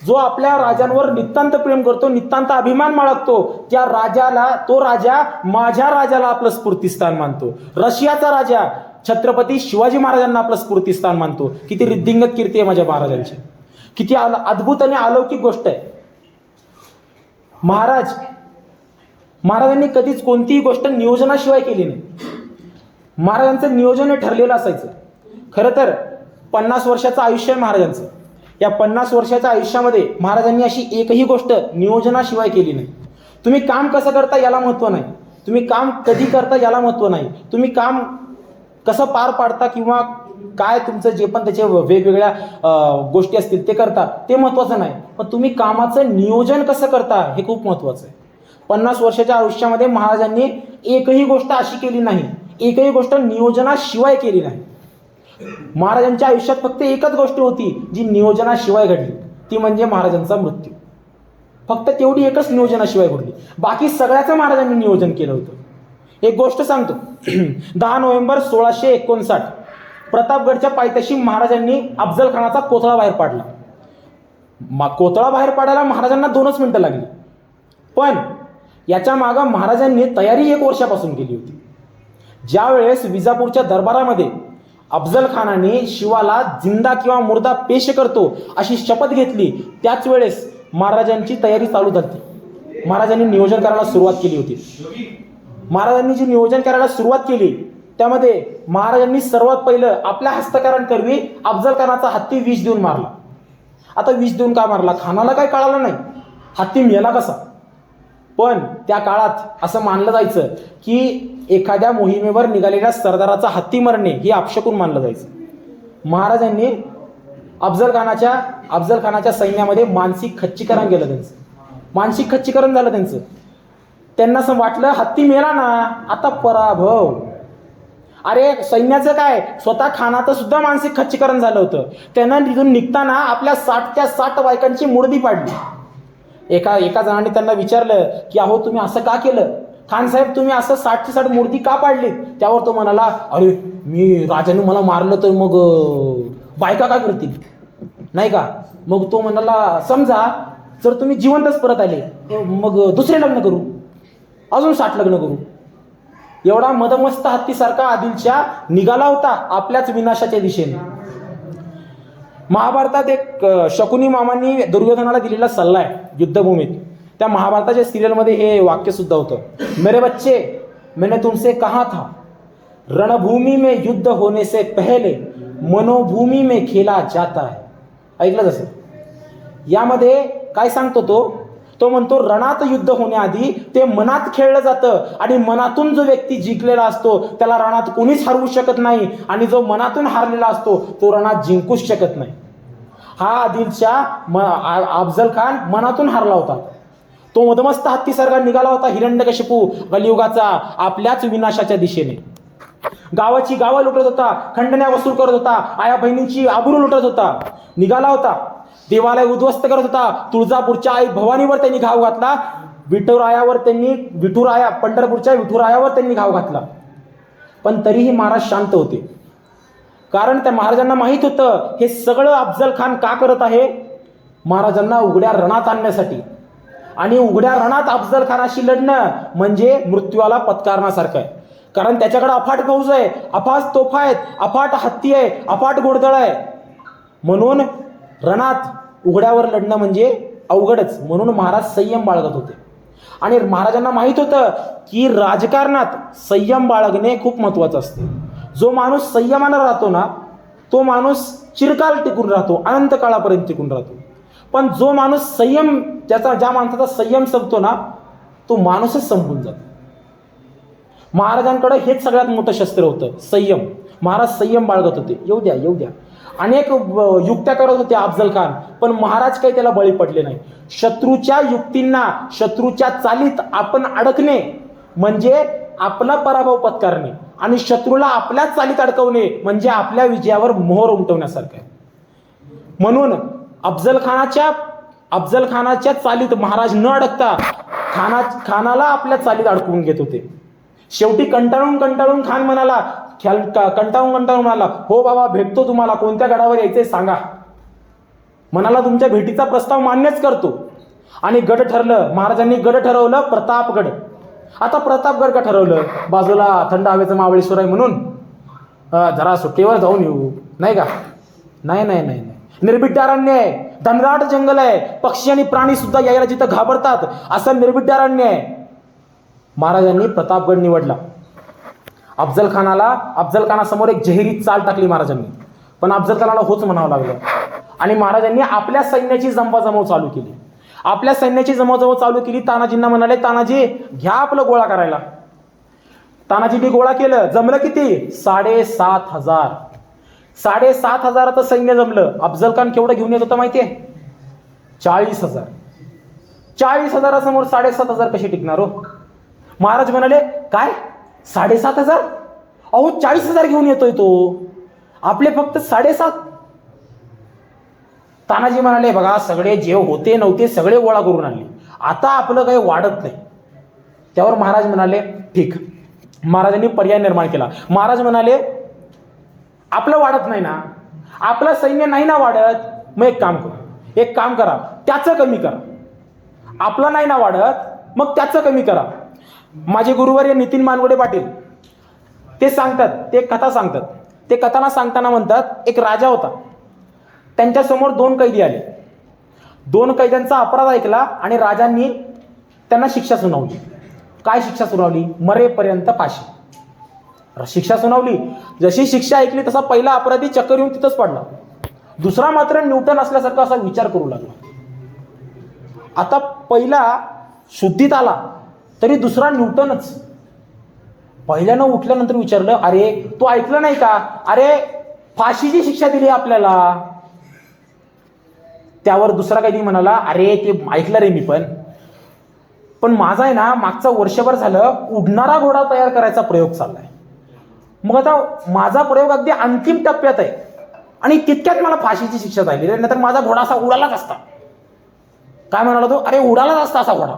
जो आपल्या राजांवर नितांत प्रेम करतो, नितांत अभिमान बाळगतो, त्या राजाला, तो राजा माझ्या राजाला आपलं स्फूर्तिस्थान मानतो. रशियाचा राजा छत्रपती शिवाजी महाराजांना आपलं स्फूर्तिस्थान मानतो. किती रिद्धिंगत कीर्ती आहे माझ्या महाराजांची, किती अद्भुत आणि अलौकिक गोष्ट आहे. महाराजांनी कधीच कोणतीही गोष्ट नियोजनाशिवाय केली नाही. महाराजांचं नियोजन हे ठरलेलं असायचं. खरं तर 50 वर्षाचं आयुष्य आहे महाराजांचं. या 50 वर्षाच्या आयुष्यामध्ये महाराजांनी अशी एकही गोष्ट नियोजनाशिवाय केली नाही. तुम्ही काम कसं करता याला महत्त्व नाही, तुम्ही काम कधी करता याला महत्त्व नाही, तुम्ही काम कसं पार पाडता किंवा काय तुमचं जे पण त्याचे वेगवेगळ्या गोष्टी असतील ते करता ते महत्त्वाचं नाही, पण तुम्ही कामाचं नियोजन कसं करता हे खूप महत्त्वाचं आहे. 50 वर्षाच्या आयुष्यामध्ये महाराजांनी एकही गोष्ट अशी केली नाही, एकही गोष्ट नियोजनाशिवाय केली नाही. महाराजांच्या आयुष्यात फक्त एकच गोष्ट होती जी नियोजनाशिवाय घडली, ती म्हणजे महाराजांचा मृत्यू. फक्त तेवढी एकच नियोजनाशिवाय घडली, बाकी सगळ्याचं महाराजांनी नियोजन केलं होतं. एक गोष्ट सांगतो. 10 नोव्हेंबर 1659 प्रतापगडच्या पायथ्याशी महाराजांनी अफजल खानाचा कोथळा बाहेर पाडला. कोथळा बाहेर पाडायला महाराजांना 2च मिनिटं लागली, पण याच्या मागं महाराजांनी तयारी 1 वर्षापासून केली होती. ज्या वेळेस विजापूरच्या दरबारामध्ये अफजल खानाने शिवाला जिंदा किंवा मुर्दा पेश करतो अशी शपथ घेतली, त्याच वेळेस महाराजांची तयारी चालू झाली. महाराजांनी नियोजन करायला सुरुवात केली होती. महाराजांनी जी नियोजन करायला सुरुवात केली त्यामध्ये महाराजांनी सर्वात पहिलं आपल्या हस्तकारांकरवी अफजल खानाचा हत्ती विष देऊन मारला. आता विष देऊन का मारला? खानाला काय कळालं नाही, हत्ती मेला कसा. पण त्या काळात असं मानलं जायचं की एखाद्या मोहिमेवर निघालेल्या सरदाराचा हत्ती मरणे हे अपशकुन मानलं जायचं. महाराजांनी अफजल खानाच्या सैन्यामध्ये मानसिक खच्चीकरण केलं, त्यांचं मानसिक खच्चीकरण झालं त्यांचं. त्यांना असं वाटलं हत्ती मेला ना, आता पराभव. अरे सैन्याचं काय, स्वतः खानाचं सुद्धा मानसिक खच्चीकरण झालं होतं. त्यांना तिथून निघताना आपल्या 60च्या 60 बायकांची मुर्दी पाडली. एका जणाने त्यांना विचारलं की अहो तुम्ही असं का केलं खान साहेब, तुम्ही असं 60ची 60 मूर्ती का पाडलीत? त्यावर तो म्हणाला, अरे मी राजाने मला मारलं तर मग बायका काय करतील नाही का. मग तो म्हणाला, समजा जर तुम्ही जिवंतच परत आले मग दुसरे लग्न करू, अजून 60 लग्न करू. एवढा मदमस्त हत्तीसारखा आदिलशाह निघाला होता आपल्याच विनाशाच्या दिशेने. महाभारतात एक शकुनी मामांनी दुर्योधनाला दिलेला सल्ला आहे युद्धभूमीत. त्या महाभारताच्या सिरियलमध्ये हे वाक्य सुद्धा होतं, मेरे बच्चे मैंने तुमसे कहा था रणभूमी में युद्ध होने से पहले मनोभूमी में खेला जाता है. ऐकलं जसं यामध्ये काय सांगतो तो म्हणतो रणात युद्ध होण्याआधी ते मनात खेळलं जातं आणि मनातून जो व्यक्ती जिंकलेला असतो त्याला रणात कोणीच हरवू शकत नाही, आणि जो मनातून हारलेला असतो तो रणात जिंकूच शकत नाही. हा आदिलशाह अफजल खान मनातून हारला होता. तो मदमस्त हत्तीसारखा निघाला होता हिरण्यकशिपू कलियुगाचा आपल्याच विनाशाच्या दिशेने. गावाची गावं लुटत होता, खंडण्या वसूल करत होता, आया बहिणींची आबरू लुटत होता, निघाला होता. देवालय उद्ध्वस्त करत होता. तुळजापूरच्या आई भवानीवर त्यांनी घाव घातला. पंढरपूरच्या विठुरायावर त्यांनी घाव घातला. पण तरीही महाराज शांत होते, कारण त्या महाराजांना माहित होतं हे सगळं अफजल खान का करत आहे. महाराजांना उघड्या रणात आणण्यासाठी, आणि उघड्या रणात अफजल खानाशी लढणं म्हणजे मृत्यूला पत्करण्यासारखं आहे. कारण त्याच्याकडे अफाट फौज आहे, अफाट तोफा आहेत, अफाट हत्ती आहे, अफाट घोडदळ आहे. म्हणून रणात उघड्यावर लढणं म्हणजे अवघडच. म्हणून महाराज संयम बाळगत होते. आणि महाराजांना माहीत होतं की राजकारणात संयम बाळगणे खूप महत्त्वाचं असते. जो माणूस संयमानं राहतो ना, तो माणूस चिरकाल टिकून राहतो, अनंत काळापर्यंत टिकून राहतो. पण जो माणूस ज्या माणसाचा संयम संपतो ना, तो माणूसच संपून जातो. महाराजांकडे हेच सगळ्यात मोठं शस्त्र होतं, संयम. महाराज संयम बाळगत होते. येऊ द्या येऊ द्या. अनेक युक्त्या करत होते अफजल खान, पण महाराज काही त्याला बळी पडले नाही. शत्रूच्या युक्तींना, शत्रूच्या चालीत आपण अडकणे म्हणजे आपला पराभव पत्करणे, आणि शत्रूला आपल्याच चालीत अडकवणे म्हणजे आपल्या विजयावर मोहर उमटवण्यासारखं आहे. म्हणून अफजल खानाच्या चालीत महाराज न अडकता खानाला आपल्या चालीत अडकवून घेत होते. शेवटी कंटाळून खान म्हणाला, हो बाबा, भेटतो तुम्हाला, कोणत्या गडावर यायचंय सांगा. म्हणाला, तुमच्या भेटीचा प्रस्ताव मान्यच करतो. आणि गड ठरलं. महाराजांनी गड ठरवलं, प्रतापगड. आता प्रतापगड का ठरवलं? बाजूला थंड हवेचं महाबळेश्वर आहे म्हणून जरा सुट्टीवर जाऊन येऊ, नाही का? नाही. निर्भीड अरण्य आहे, घनदाट जंगल आहे, पक्षी आणि प्राणी सुद्धा यायला जिथं घाबरतात असं निर्भीड अरण्य आहे. महाराजांनी प्रतापगड निवडला. अफजल खानासमोर एक जहिरी चाल टाकली महाराजांनी, पण अफजल खानाला होच म्हणावं लागलं. आणि महाराजांनी आपल्या सैन्याची जमवाजमव चालू केली. तानाजींना म्हणाले, तानाजी घ्या आपलं गोळा करायला. तानाजींनी गोळा केलं. जमलं किती? 7,500. 7,500 सैन्य जमलं. अफजल खान केवढं घेऊन येत होतं माहितीये? 40,000. 40,000 समोर 7,500 कसे टिकणार हो? महाराज म्हणाले, काय 7,500? अहो 40,000 घेऊन येतोय तो, आपले फक्त 7,500. तानाजी म्हणाले, बघा, सगळे जे होते नव्हते सगळे गोळा करून आणले, आता आपलं काही वाढत नाही. त्यावर महाराज म्हणाले, ठीक. महाराजांनी पर्याय निर्माण केला. महाराज म्हणाले, आपलं वाढत नाही ना, आपलं सैन्य नाही ना वाढत, मग एक काम करा, त्याचं कमी करा. आपलं नाही ना वाढत, मग त्याचं कमी करा. माझे गुरुवर्य नितीन मानगुडे पाटील ते सांगतात, ते कथा सांगतात. ते कथाना सांगताना म्हणतात, एक राजा होता, त्यांच्या समोर 2 कैदी आले. 2 कैद्यांचा अपराध ऐकला आणि राजांनी त्यांना शिक्षा सुनावली. काय शिक्षा सुनावली? मरेपर्यंत फाशी शिक्षा सुनावली. जशी शिक्षा ऐकली तसा पहिला अपराधी चक्कर येऊन तिथंच पडला. दुसरा मात्र न्यूटन असल्यासारखा असा विचार करू लागला. आता पहिला शुद्धीत आला तरी दुसरा न्यूटनच. पहिल्यानं उठल्यानंतर विचारलं, अरे तू ऐकलं नाही का? अरे फाशीची शिक्षा दिली आपल्याला. त्यावर दुसरा कैदी म्हणाला, अरे ते ऐकलं रे मी, पण माझा आहे ना, मागचा वर्षभर झालं उडणारा घोडा तयार करायचा प्रयोग चाललाय. मग आता माझा प्रयोग अगदी अंतिम टप्प्यात आहे आणि तितक्यात मला फाशीची शिक्षा झाली रे, नाहीतर माझा घोडा असा उडालाच असता. काय म्हणाला तो? अरे उडालाच असता असा घोडा.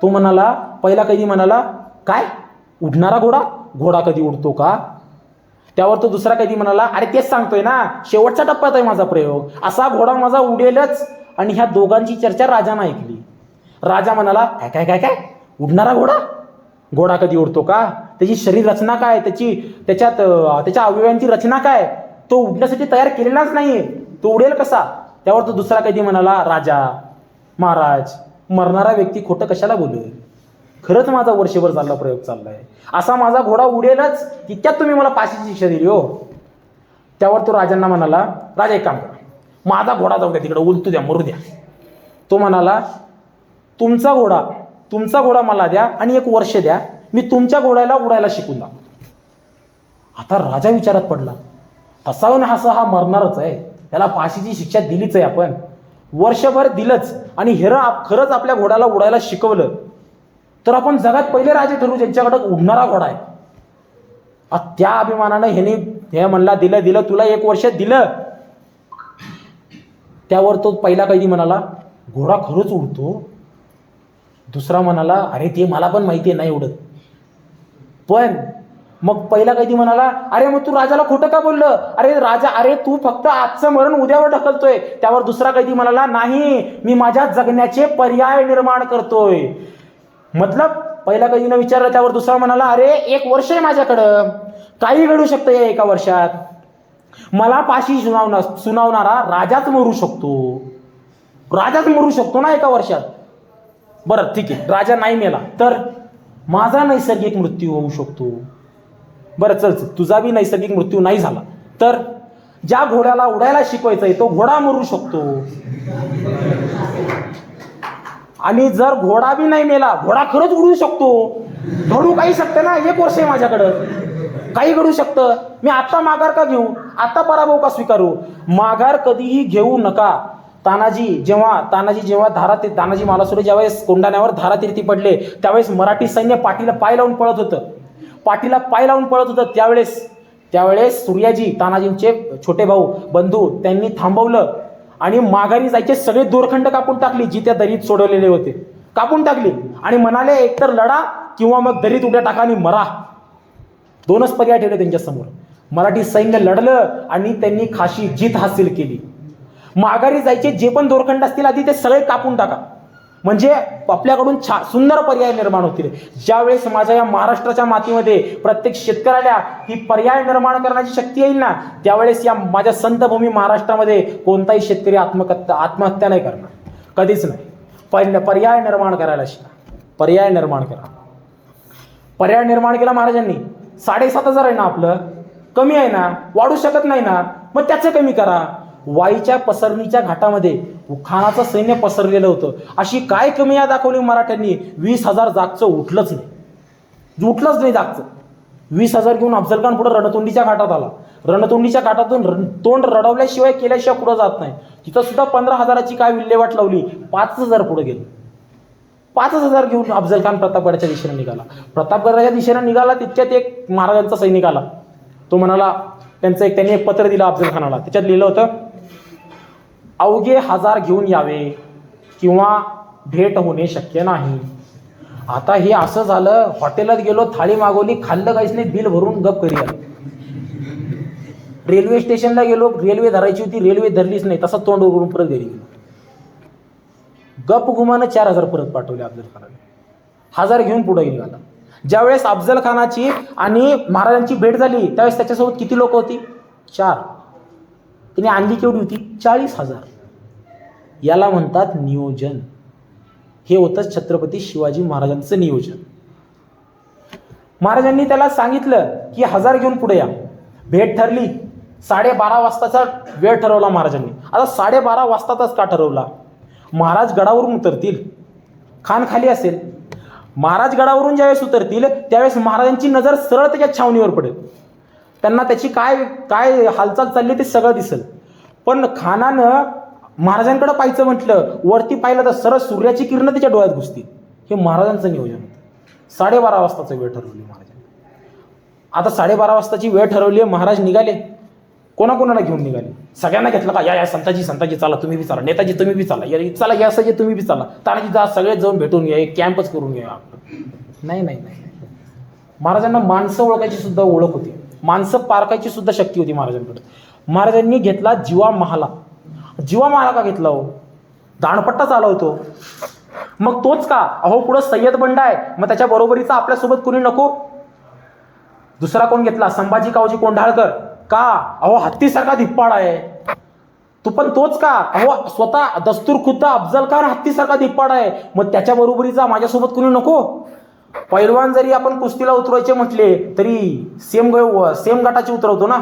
तो म्हणाला, पहिला कैदी म्हणाला, काय उडणारा घोडा कधी उडतो का? त्यावर तो दुसरा कैदी म्हणाला, अरे तेच सांगतोय ना, शेवटच्या टप्प्यात आहे माझा प्रयोग, असा घोडा माझा उडेलच. आणि ह्या दोघांची चर्चा राजानं ऐकली. राजा म्हणाला, काय उडणारा घोडा कधी उडतो का? त्याची शरीर रचना काय, त्याच्या अवयवांची रचना काय? तो उडण्यासाठी तयार केलेलाच नाहीये, तो उडेल कसा? त्यावर तो दुसरा कैदी म्हणाला, राजा महाराज, मरणारा व्यक्ती खोटं कशाला बोलेल? खरंच माझा वर्षभर चालला प्रयोग चाललाय, असा माझा घोडा उडेलच, तितक्यात तुम्ही मला फाशीची शिक्षा दिली हो. त्यावर तो राजांना म्हणाला, राजा एक काम करा, माझा घोडा जाऊ द्या तिकडे, उलटू द्या, मरू द्या. तो म्हणाला, तुमचा घोडा मला द्या आणि 1 वर्ष द्या, मी तुमच्या घोड्याला उडायला शिकून दाखवतो. आता राजा विचारात पडला, तसा हा मरणारच आहे, त्याला फाशीची शिक्षा दिलीच आहे, आपण वर्षभर दिलंच आणि खरंच आपल्या घोड्याला उडायला शिकवलं तर आपण जगात पहिले राजे ठरू ज्यांच्याकडे उडणारा घोडा आहे. त्या अभिमानानं हे म्हणला, दिलं तुला 1 वर्ष दिलं. त्यावर तो पहिला कैदी म्हणाला, घोडा खरंच उडतो. दुसरा म्हणाला, अरे ते मला पण माहिती आहे नाही उडत. पण मग पहिला कैदी म्हणाला, अरे मग तू राजाला खोटं का बोललं? अरे राजा, अरे तू फक्त आजचं मरण उद्यावर ढकलतोय. त्यावर दुसरा कैदी म्हणाला, नाही, मी माझ्या जगण्याचे पर्याय निर्माण करतोय. मतलब पहिला कधीनं विचारलं, त्यावर दुसरा म्हणाला, अरे 1 वर्ष आहे माझ्याकडं, काही घडू शकतं या 1 वर्षात. मला फाशी सुनावणारा राजाच मरू शकतो, राजाच मरू शकतो ना 1 वर्षात. बरं ठीक आहे, राजा नाही मेला तर माझा नैसर्गिक मृत्यू होऊ शकतो. बरं चल, तुझा बी नैसर्गिक मृत्यू नाही झाला तर ज्या घोड्याला उडायला शिकवायचंय तो घोडा मरू शकतो. आणि जर घोडा बी नाही मेला, घोडा खरंच उडू शकतो. घडू काही शकतं ना, 1 वर्ष आहे माझ्याकडं, काही घडू शकतं. मी आता माघार का घेऊ, आता पराभव का स्वीकारू. माघार कधीही घेऊ नका. तानाजी जेव्हा तानाजी मालुसरे ज्यावेळेस कोंढाण्यावर धारातीर्थी पडले, त्यावेळेस मराठी सैन्य पाठीला पाय लावून पळत होतं. त्यावेळेस सूर्याजी, तानाजींचे छोटे भाऊ बंधू, त्यांनी थांबवलं आणि माघारी जायचे सगळे दोरखंड कापून टाकली, जी त्या दरीत सोडवलेले होते कापून टाकली आणि म्हणाले, एकतर लढा किंवा मग दरीत उड्या टाका आणि मरा. 2च पर्याय ठेवले त्यांच्यासमोर. मराठी सैन्य लढलं आणि त्यांनी खाशी जीत हासिल केली. माघारी जायचे जे पण दोरखंड असतील आधी ते सगळे कापून टाका, म्हणजे आपल्याकडून सुंदर पर्याय निर्माण होतील. ज्यावेळेस माझ्या या महाराष्ट्राच्या मातीमध्ये प्रत्येक शेतकऱ्याला ही पर्याय निर्माण करण्याची शक्ती येईल ना, त्यावेळेस या माझ्या संत भूमी महाराष्ट्रामध्ये कोणताही शेतकरी आत्महत्या नाही करणार, कधीच नाही. पर्याय निर्माण करायला शिका, पर्याय निर्माण केला महाराजांनी. 7,500 आहे ना, आपलं कमी आहे ना, वाढू शकत नाही ना, मग त्याचं कमी करा. वाईच्या पसरणीच्या घाटामध्ये खानाचं सैन्य पसरलेलं होतं. अशी काय कमी दाखवली मराठ्यांनी, 20,000 जागचं उठलंच नाही जागचं. 20,000 घेऊन अफजल खान पुढे रणतोंडीच्या घाटात आला. रणतोंडीच्या घाटातून तोंड रडवल्याशिवाय केल्याशिवाय पुढे जात नाही. तिथं सुद्धा 15,000ची काय विल्हेवाट लावली, 5,000 पुढे गेले. 5,000 घेऊन अफजल खान प्रतापगडाच्या दिशेने निघाला. प्रतापगडाच्या दिशेने निघाला तितक्यात एक महाराजांचा सैनिक आला. तो म्हणाला, त्यांनी एक पत्र दिलं अफजल खानाला. त्याच्यात लिहिलं होतं, अवघे 1000 घेऊन यावे किंवा भेट होणे शक्य नाही. आता हे असं झालं, हॉटेलात गेलो, थाळी मागवली, खाल्लं काहीच नाही, बिल भरून गप घरी आलो. रेल्वे स्टेशनला गेलो, रेल्वे धरायची होती, रेल्वे धरलीच नाही, तसं तोंड उघडून परत घरी गेलो. गप गुमानं 4,000 परत पाठवले अफजल खानाने. 1000 घेऊन पुढे निघाला. ज्यावेळेस अफजल खानाची आणि महाराजांची भेट झाली त्यावेळेस त्याच्यासोबत किती लोक होती, 4. तिने आणली केवढी होती, 40,000. याला म्हणतात नियोजन. हे होतं छत्रपती शिवाजी महाराजांचं नियोजन. महाराजांनी त्याला सांगितलं की 1000 घेऊन पुढे या. भेट ठरली, 12:30 वाजताचा वेळ ठरवला महाराजांनी. आता 12:30 वाजताच का ठरवला, महाराज गडावरून उतरतील, खान खाली असेल. महाराज गडावरून ज्यावेळेस उतरतील त्यावेळेस महाराजांची नजर सरळ त्याच्या छावणीवर पडेल. त्यांना त्याची काय हालचाल चालली ते सगळं दिसेल. पण खानानं महाराजांकडे पाहायचं म्हटलं, वरती पाहिलं तर सरळ सूर्याची किरणं त्याच्या डोळ्यात घुसतील. हे महाराजांचं नियोजन होतं. 12:30 वाजताचं वेळ ठरवली महाराजांनी. आता 12:30 वाजताची वेळ ठरवली, महाराज निघाले. कोणाकोणाला घेऊन निघाले, सगळ्यांना घेतलं का, या संताजी चला, तुम्ही बी चला, नेताजी तुम्ही बी चला, चला या सगळे तुम्ही बी चला, तानाजी जा, सगळे जाऊन भेटून घ्या, एक कॅम्पच करून घ्या. नाही. महाराजांना माणसं ओळखायची सुद्धा ओळख होती, माणसं पारखायची सुद्धा शक्ती होती महाराजांकडे. महाराजांनी घेतला जीवा महाला का घेतला हो, दाणपट्टा चालवतो. मग तोच का, अहो पुढं सय्यद बंडा आहे, मग त्याच्या बरोबरीचा आपल्यासोबत कुणी नको. दुसरा कोण घेतला, संभाजी कावजी कोंढाळकर का, अहो हत्तीसारखा धिप्पाड आहे. तू पण तोच का, अहो स्वतः दस्तूर खुद्द अफजल खान हत्तीसारखा धिप्पाड आहे, मग त्याच्या बरोबरीचा माझ्यासोबत कुणी नको. पैलवान जरी आपण कुस्तीला उतरवायचे म्हटले तरी सेम गटाची उतरवतो ना,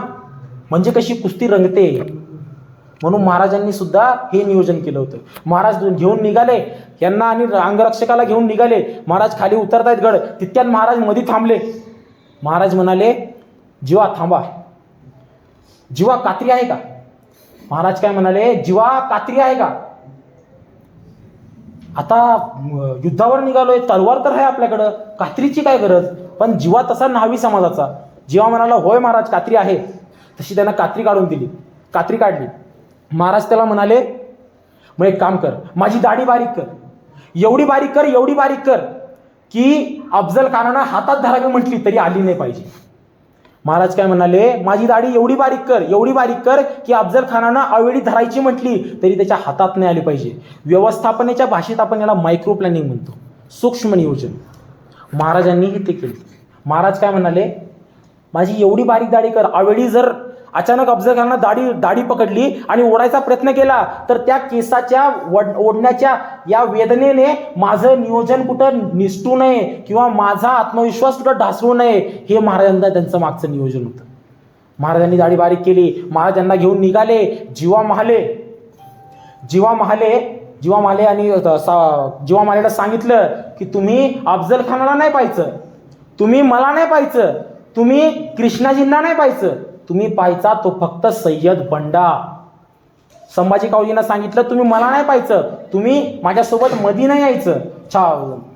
म्हणजे कशी कुस्ती रंगते. म्हणून महाराजांनी सुद्धा हे नियोजन केलं होतं. महाराज घेऊन निघाले यांना आणि अंगरक्षकाला घेऊन निघाले. महाराज खाली उतरतायत गड, तितक्यात महाराज मध्ये थांबले. महाराज म्हणाले, जीवा थांबा, जीवा कात्री आहे का. महाराज काय म्हणाले, जीवा कात्री आहे का. आता युद्धावर निघालोय, तलवार तर आहे आपल्याकडं, कात्रीची काय गरज. पण जीवा तसा न्हावी समाजाचा. जीवा म्हणाला, होय महाराज कात्री आहे. तशी त्यांना कात्री काढून दिली, कात्री काढली. महाराज त्याला म्हणाले, मग एक काम कर, माझी दाढी बारीक कर, एवढी बारीक कर की अफजल खानानं हातात धरावी म्हटली तरी आली नाही पाहिजे. महाराज काय म्हणाले, माझी दाढी एवढी बारीक कर की अफजल खानानं अवेळी धरायची म्हटली तरी त्याच्या हातात नाही आली पाहिजे. व्यवस्थापनेच्या भाषेत आपण याला मायक्रो प्लॅनिंग म्हणतो, सूक्ष्म नियोजन. महाराजांनीही ते केले. महाराज काय म्हणाले, माझी एवढी बारीक दाढी कर. अवेळी जर अचानक अफजल खानानं दाढी पकडली आणि ओढायचा प्रयत्न केला तर त्या केसाच्या ओढण्याच्या या वेदनेने माझं नियोजन कुठं निसटू नये किंवा माझा आत्मविश्वास कुठं ढासळू नये, हे महाराजांना त्यांचं मागचं नियोजन होतं. महाराजांनी दाढी बारीक केली. महाराजांना घेऊन निघाले जिवा महाले आणि जिवा महालेला सांगितलं की तुम्ही अफजल खानाला नाही पाहायचं, तुम्ही मला नाही पाहायचं, तुम्ही कृष्णाजींना नाही पाहायचं, तुम्ही पाहायचा तो फक्त सय्यद बंडा. संभाजी कावजींना सांगितलं तुम्ही मला नाही पाहायचं, तुम्ही माझ्यासोबत मधी नाही यायचं,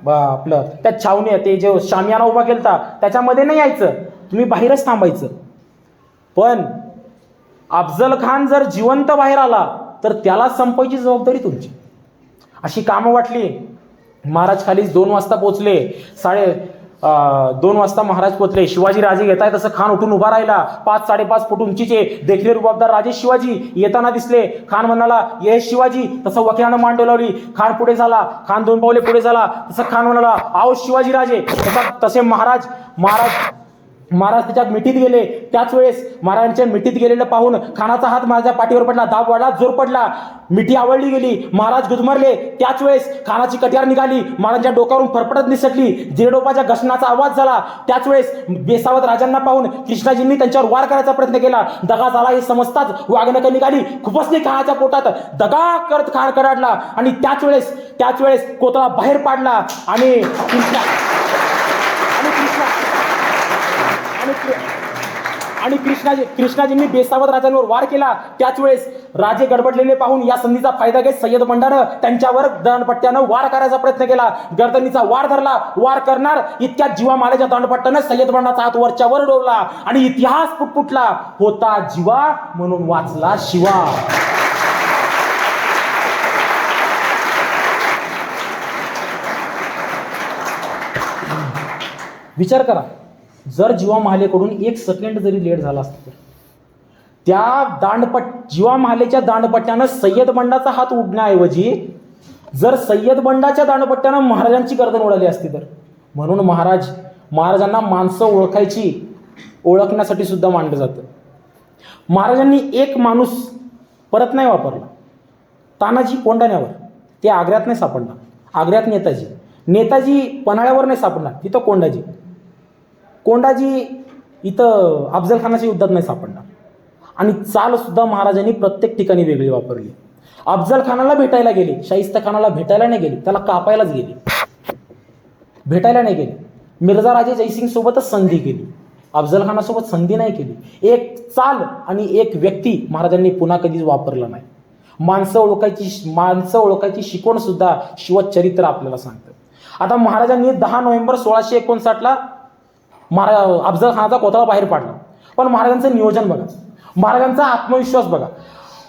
आपलं त्या छावणी ते जे शामियाना उभा केलता त्याच्यामध्ये नाही यायचं, तुम्ही बाहेरच थांबायचं. पण अफजल खान जर जिवंत बाहेर आला तर त्याला संपवायची जबाबदारी तुमची. अशी कामं वाटली. महाराज खाली 2 वाजता पोचले. 2:30 वाजता महाराज पोचले. शिवाजी राजे येत आहे तसं खान उठून उभा राहिला. 5-5.5 फूट उंचीचे देखणे रुबाबदार राजे शिवाजी येताना दिसले. खान म्हणाला ये शिवाजी, तसं वकिलानं मान डोलावली. खान पुढे झाला. खान 2 पावले पुढे झाला. तसं खान म्हणाला आओ शिवाजी राजे. तसे महाराज त्याच्या मिठीत गेले. त्याच वेळेस महाराजांच्या मिठीत गेलेलं पाहून खानाचा हात माझ्या पाठीवर पडला. दाब वाढला, जोर पडला, मिठी आवडली गेली. महाराज गुदमरले. त्याच वेळेस खानाची कट्यार निघाली. महाराजांच्या डोक्यावरून फरफटत निसटली. जिरडोपाच्या घसण्याचा आवाज झाला. त्याच वेळेस बेसावत राजांना पाहून कृष्णाजींनी त्यांच्यावर वार करायचा प्रयत्न केला. दगा झाला हे समजताच वाघनखं निघाली, खुपसली खानाच्या पोटात. दगा करत खान कडाडला आणि त्याच वेळेस कोतळा बाहेर पाडला आणि कृष्णाजींनी बेसावत राजांवर वार केला. त्याच वेळेस राजे गडबडलेले पाहून या संधीचा फायदा घेत सय्यद बंडानं त्यांच्यावर दांडपट्ट्यानं वार करायचा प्रयत्न केला. गर्दनीचा वार धरला. वार करणार इतक्यात जिवा मालेच्या दांडपट्ट्यानं सय्यद बंडाचा हात वरच्या वर डोवला आणि इतिहास पुटपुटला. होता जिवा म्हणून वाचला शिवा. विचार करा, जर जिवा महालेकडून 1 सेकंड जरी लेट झाला असता तर त्या जिवा महालेच्या दांडपट्ट्यानं सय्यद बंडाचा हात उडण्याऐवजी जर सय्यद बंडाच्या दांडपट्ट्यानं महाराजांची गर्दन उडाली असती तर. म्हणून महाराजांना माणसं ओळखण्यासाठी सुद्धा मानलं जातं. महाराजांनी एक माणूस परत नाही वापरला. तानाजी कोंढाण्यावर, ते आग्र्यात नाही सापडला. आग्र्यात नेताजी पन्हाळ्यावर नाही सापडला, तिथं कोंडाजी इथं अफजल खानाच्या युद्धात नाही सापडणार. आणि चाल सुद्धा महाराजांनी प्रत्येक ठिकाणी वेगळी वापरली. अफजल खानाला भेटायला गेले, शाहिस्ता खानाला भेटायला नाही गेले, त्याला कापायलाच गेले, भेटायला नाही गेले. मिर्झा राजे जयसिंग सोबतच संधी केली, अफजल खानासोबत संधी नाही केली. एक चाल आणि एक व्यक्ती महाराजांनी पुन्हा कधीच वापरला नाही. माणसं ओळखायची शिकवण सुद्धा शिवचरित्र आपल्याला सांगतं. आता महाराजांनी 10 नोव्हेंबर 1659 अफजल खानाचा कोथळा बाहेर पाडला. पण महाराजांचं नियोजन बघा, महाराजांचा आत्मविश्वास बघा.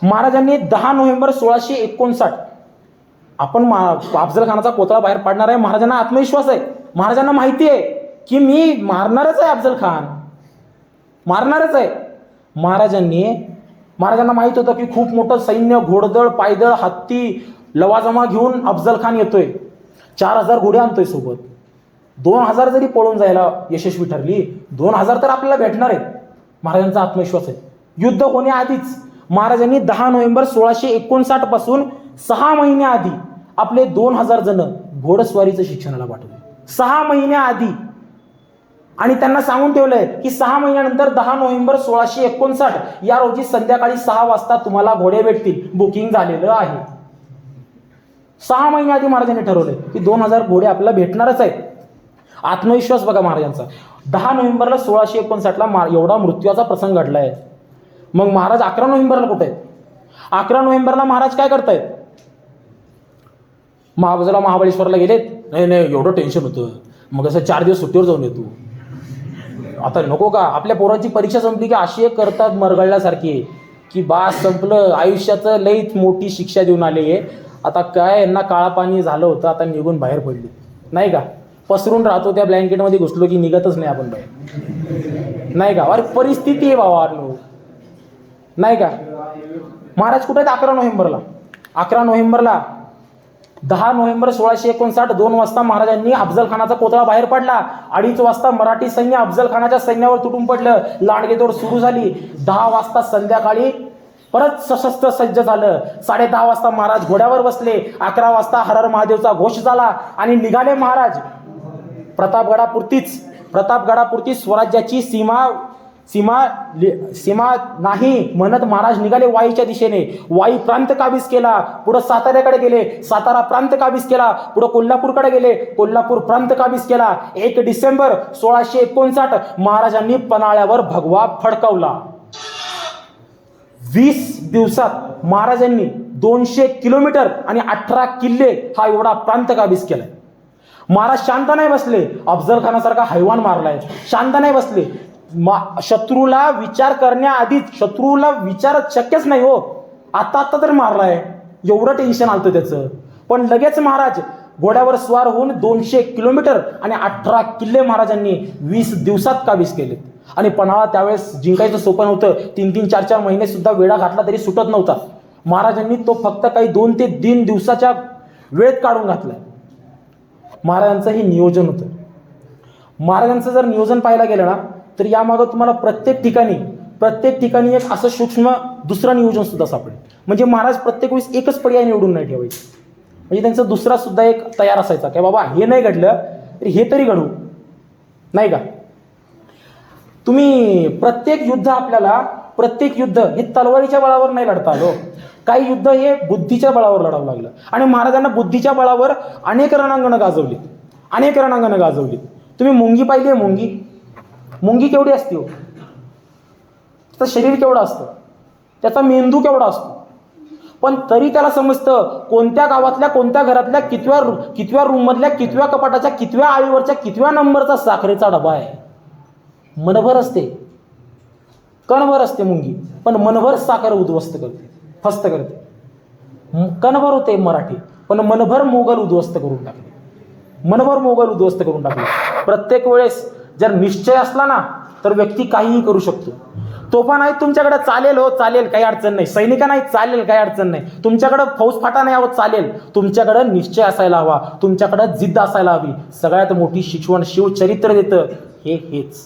महाराजांनी 10 नोव्हेंबर 1659 आपण अफजल खानाचा कोथळा बाहेर पाडणार आहे. महाराजांना आत्मविश्वास आहे. महाराजांना माहिती आहे की मी मारणारच आहे, अफजल खान मारणारच आहे. महाराजांना माहित होतं की खूप मोठं सैन्य, घोडदळ, पायदळ, हत्ती, लवाजमा घेऊन अफजल खान येतोय. 4000 घोडे आणतोय सोबत. 2000 जरी पळून जायला यशस्वी ठरली, 2000 तर आपल्याला भेटणार आहेत. महाराजांचा आत्मविश्वास आहे. युद्ध होण्याआधीच महाराजांनी 10 नोव्हेंबर 1659 पासून 6 महिन्याआधी आपले 2000 जण घोडस्वारीचं शिक्षणाला पाठवले. 6 महिन्याआधी. आणि त्यांना सांगून ठेवलंय की 6 महिन्यानंतर 10 नोव्हेंबर 1659 या रोजी संध्याकाळी 6 वाजता तुम्हाला घोडे भेटतील, बुकिंग झालेलं आहे. 6 महिन्याआधी महाराजांनी ठरवलंय की 2000 घोडे आपल्याला भेटणारच आहेत. आत्मविश्वास बघा महाराजांचा. 10 नोव्हेंबरला 1659 एवढा मृत्यूचा प्रसंग घडलाय. मग महाराज 11 नोव्हेंबरला कुठे आहेत? 11 नोव्हेंबरला महाराज काय करतायत? महाबळेश्वरला गेलेत. नाही एवढं टेन्शन होतं, मग असं 4 दिवस सुट्टीवर जाऊन येतो. आता नको का? आपल्या पोरांची परीक्षा संपली की अशी एक करतात मरगळल्यासारखी की बास संपलं, आयुष्याचं लईच मोठी शिक्षा देऊन आले. आता काय यांना काळा पाणी झालं होतं, आता निघून बाहेर पडली नाही का? पसरून राहतो त्या ब्लँकेटमध्ये, घुसलो की निघतच नाही आपण बाहेर नाही का? अरे परिस्थिती आहे बाबा नाही का? महाराज कुठे आहेत? 11 नोव्हेंबरला. 11 नोव्हेंबरला 10 नोव्हेंबर 1659 2 वाजता महाराजांनी अफजल खानाचा कोतळा बाहेर पडला. 2:30 वाजता मराठी सैन्य अफजल खानाच्या सैन्यावर तुटून पडलं. लांडगेतोड सुरू झाली. 10 वाजता संध्याकाळी परत सशस्त्र सज्ज झालं. 10:30 वाजता महाराज घोड्यावर बसले. 11 वाजता हर हर महादेवचा घोष झाला आणि निघाले महाराज प्रतापगडापुरतीच स्वराज्याची सीमा नाही म्हणत महाराज निघाले वाईच्या दिशेने. वाई प्रांत काबीज केला. पुढे साताऱ्याकडे गेले. सातारा प्रांत काबीज केला. पुढे कोल्हापूरकडे गेले. कोल्हापूर प्रांत काबीज केला. 1 डिसेंबर 1659 महाराजांनी पन्हाळ्यावर भगवा फडकावला. 20 दिवसात महाराजांनी 200 किलोमीटर आणि 18 किल्ले हा एवढा प्रांत काबीज केलाय. महाराज शांत नाही बसले. अफजल खानासारखा हैवान मारलाय. शांत नाही बसले. शत्रूला विचार करण्याआधीच, शत्रूला विचार शक्यच नाही हो, आता तर मारलाय. एवढं टेन्शन आलतं त्याचं. पण लगेच महाराज घोड्यावर स्वार होऊन 200 किलोमीटर आणि 18 किल्ले महाराजांनी 20 दिवसात काबीज केले. आणि पन्हाळा त्यावेळेस जिंकायचं सोपं नव्हतं. 3-3, 4-4 महिने सुद्धा वेढा घातला तरी सुटत नव्हता. महाराजांनी तो फक्त काही 2 ते 3 दिवसाच्या वेळेत काढून घातलाय. महाराजांचं हे नियोजन होतं. महाराजांचं जर नियोजन पाहायला गेलं ना तर यामागं तुम्हाला प्रत्येक ठिकाणी एक असं सूक्ष्म दुसरं नियोजन सुद्धा सापडेल. म्हणजे महाराज प्रत्येक वेळेस एकच पर्याय निवडून नाही ठेवायचे. म्हणजे त्यांचा दुसरा सुद्धा एक तयार असायचा की बाबा हे नाही घडलं तर हे तरी घडू, नाही का. तुम्ही प्रत्येक युद्ध हे तलवारीच्या बळावर नाही लढता आलो. काही युद्ध हे बुद्धीच्या बळावर लढावं लागलं. आणि महाराजांना बुद्धीच्या बळावर अनेक रणांगणं गाजवली. तुम्ही मुंगी पाहिली आहे? मुंगी केवढी असते हो? त्याचं शरीर केवढं असतं, त्याचा मेंदू केवढा असतो. पण तरी त्याला समजतं कोणत्या गावातल्या, कोणत्या घरातल्या, कितव्या रूममधल्या, कितव्या कपाटाच्या, कितव्या आळीवरच्या, कितव्या नंबरचा साखरेचा डबा आहे. मनभर असते, कणभर असते मुंगी, पण मनभर साखर उद्ध्वस्त करते, फस्त करते. कणभर होते मराठी, पण मनभर मोगल उद्ध्वस्त करून टाकले. प्रत्येक वेळेस जर निश्चय असला ना तर व्यक्ती काहीही करू शकतो. तोफा नाही तुमच्याकडे, चालेल हो, चालेल, काही अडचण नाही. सैनिका नाही, चालेल, काही अडचण नाही. तुमच्याकडे फौजफाटा नाही हवं, चालेल. तुमच्याकडे निश्चय असायला हवा, तुमच्याकडे जिद्द असायला हवी. सगळ्यात मोठी शिकवण शिवचरित्र देतं हेच.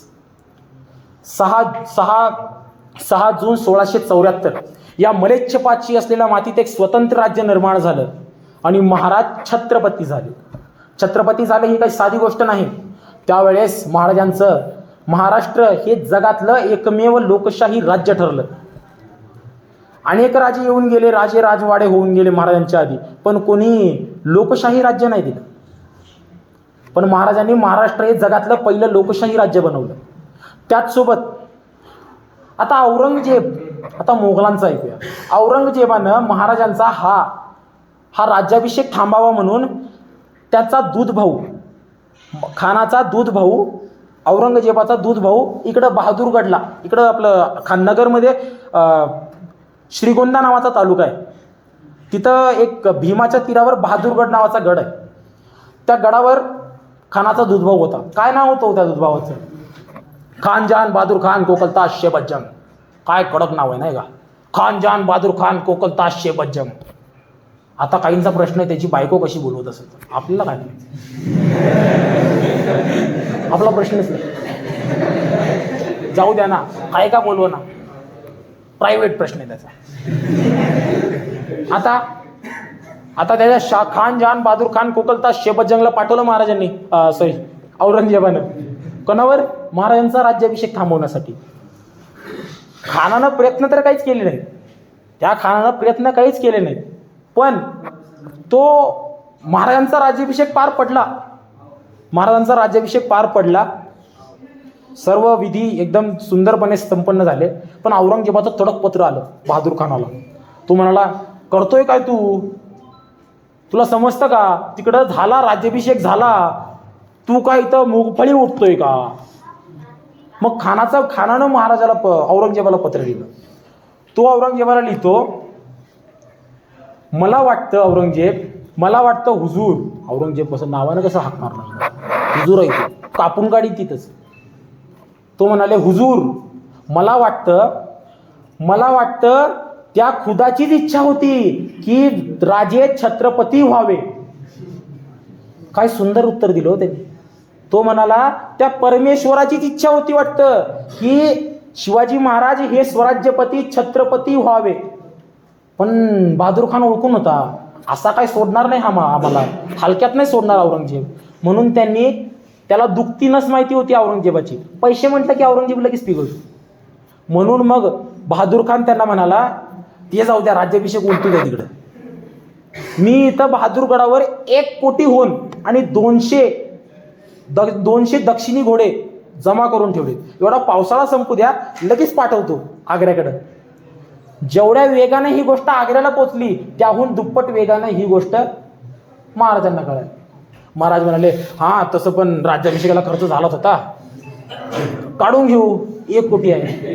6 जून 1674 या मलेच्छपाची असलेल्या मातीत एक स्वतंत्र राज्य निर्माण झालं आणि महाराज छत्रपती झाले. ही काही साधी गोष्ट नाही. त्यावेळेस महाराजांचं महाराष्ट्र हे जगातलं एकमेव लोकशाही राज्य ठरलं. अनेक राजे येऊन गेले, राजवाडे होऊन गेले महाराजांच्या आधी, पण कोणी लोकशाही राज्य नाही दिलं. पण महाराजांनी महाराष्ट्र हे जगातलं पहिलं लोकशाही राज्य बनवलं. त्याचसोबत आता मोगलांचा ऐकूया. औरंगजेबानं महाराजांचा हा राज्याभिषेक थांबावा म्हणून त्याचा खानाचा दूध भाऊ, औरंगजेबाचा दूध भाऊ इकडं बहादूरगडला, इकडं आपलं खाननगरमध्ये श्रीगोंदा नावाचा तालुका आहे. तिथं एक भीमाच्या तीरावर बहादूरगड नावाचा गड आहे. त्या गडावर खानाचा दूध भाऊ होता. काय नाव होतं त्या दूध भावाचं? खानजान बहादूर खान कोकलताज शेबज्जम. काय कडक नाव आहे नाही का? खानजान बहादूर खान कोकलताज शेबज्जम. आता काहींचा प्रश्न आहे त्याची बायको कशी बोलवत असेल, तर आपल्याला काय नाही, आपला प्रश्नच नाही. जाऊ द्या ना, काय का बोलव ना, प्रायव्हेट प्रश्न आहे त्याचा. आता त्याच्या खानजान बहादूर खान कोकलताज शेबज्जंगला पाठवलं महाराजांनी, औरंगजेबानं. कोणावर? महाराजांचा राज्याभिषेक थांबवण्यासाठी. खानानं प्रयत्न तर काहीच केले नाही, त्या खानानं प्रयत्न काहीच केले नाही. पण तो महाराजांचा राज्याभिषेक पार पडला. सर्व विधी एकदम सुंदरपणे संपन्न झाले. पण औरंगजेबाचं तडक पत्र आलं बहादूर खानाला. तो म्हणाला, करतोय काय तुला समजतं का? तिकडं झाला राज्याभिषेक झाला, तू काय इथं मुगफळी उठतोय का? मग खानानं औरंगजेबाला पत्र लिहिलं. तो औरंगजेबाला लिहितो, मला वाटतं हुजूर. औरंगजेब कसं नावानं कसं हाक मारणार, हुजूर आहे तो, कापून गाडी तिथंच. तो म्हणाले, हुजूर मला वाटतं त्या खुदाचीच इच्छा होती की राजे छत्रपती व्हावे. काय सुंदर उत्तर दिलं हो त्यांनी. तो म्हणाला त्या परमेश्वराचीच इच्छा होती वाटतं की शिवाजी महाराज हे स्वराज्यपती छत्रपती व्हावे, पण बहादूर खान ओळखून होता असा काय सोडणार नाही आम्हाला हलक्यात नाही सोडणार औरंगजेब. म्हणून त्यांनी त्याला दुखती नस माहिती होती औरंगजेबाची. पैसे म्हटलं की औरंगजेब लगेच पिघलतो. म्हणून मग बहादूर खान त्यांना म्हणाला ते जाऊ द्या, राज्याभिषेक उलटू द्या तिकडं. मी इथं बहादूरगडावर 1 कोटी होऊन आणि 200 दक्षिणी घोडे जमा करून ठेवले. एवढा पावसाळा संपू द्या, लगेच पाठवतो आग्र्याकडं. जेवढ्या वेगाने ही गोष्ट आग्र्याला पोचली त्याहून दुप्पट वेगाने ही गोष्ट महाराजांना कळाली. महाराज म्हणाले हा तसं पण राज्याभिषेकाला खर्च झालाच होता, काढून घेऊ, 1 कोटी आहे.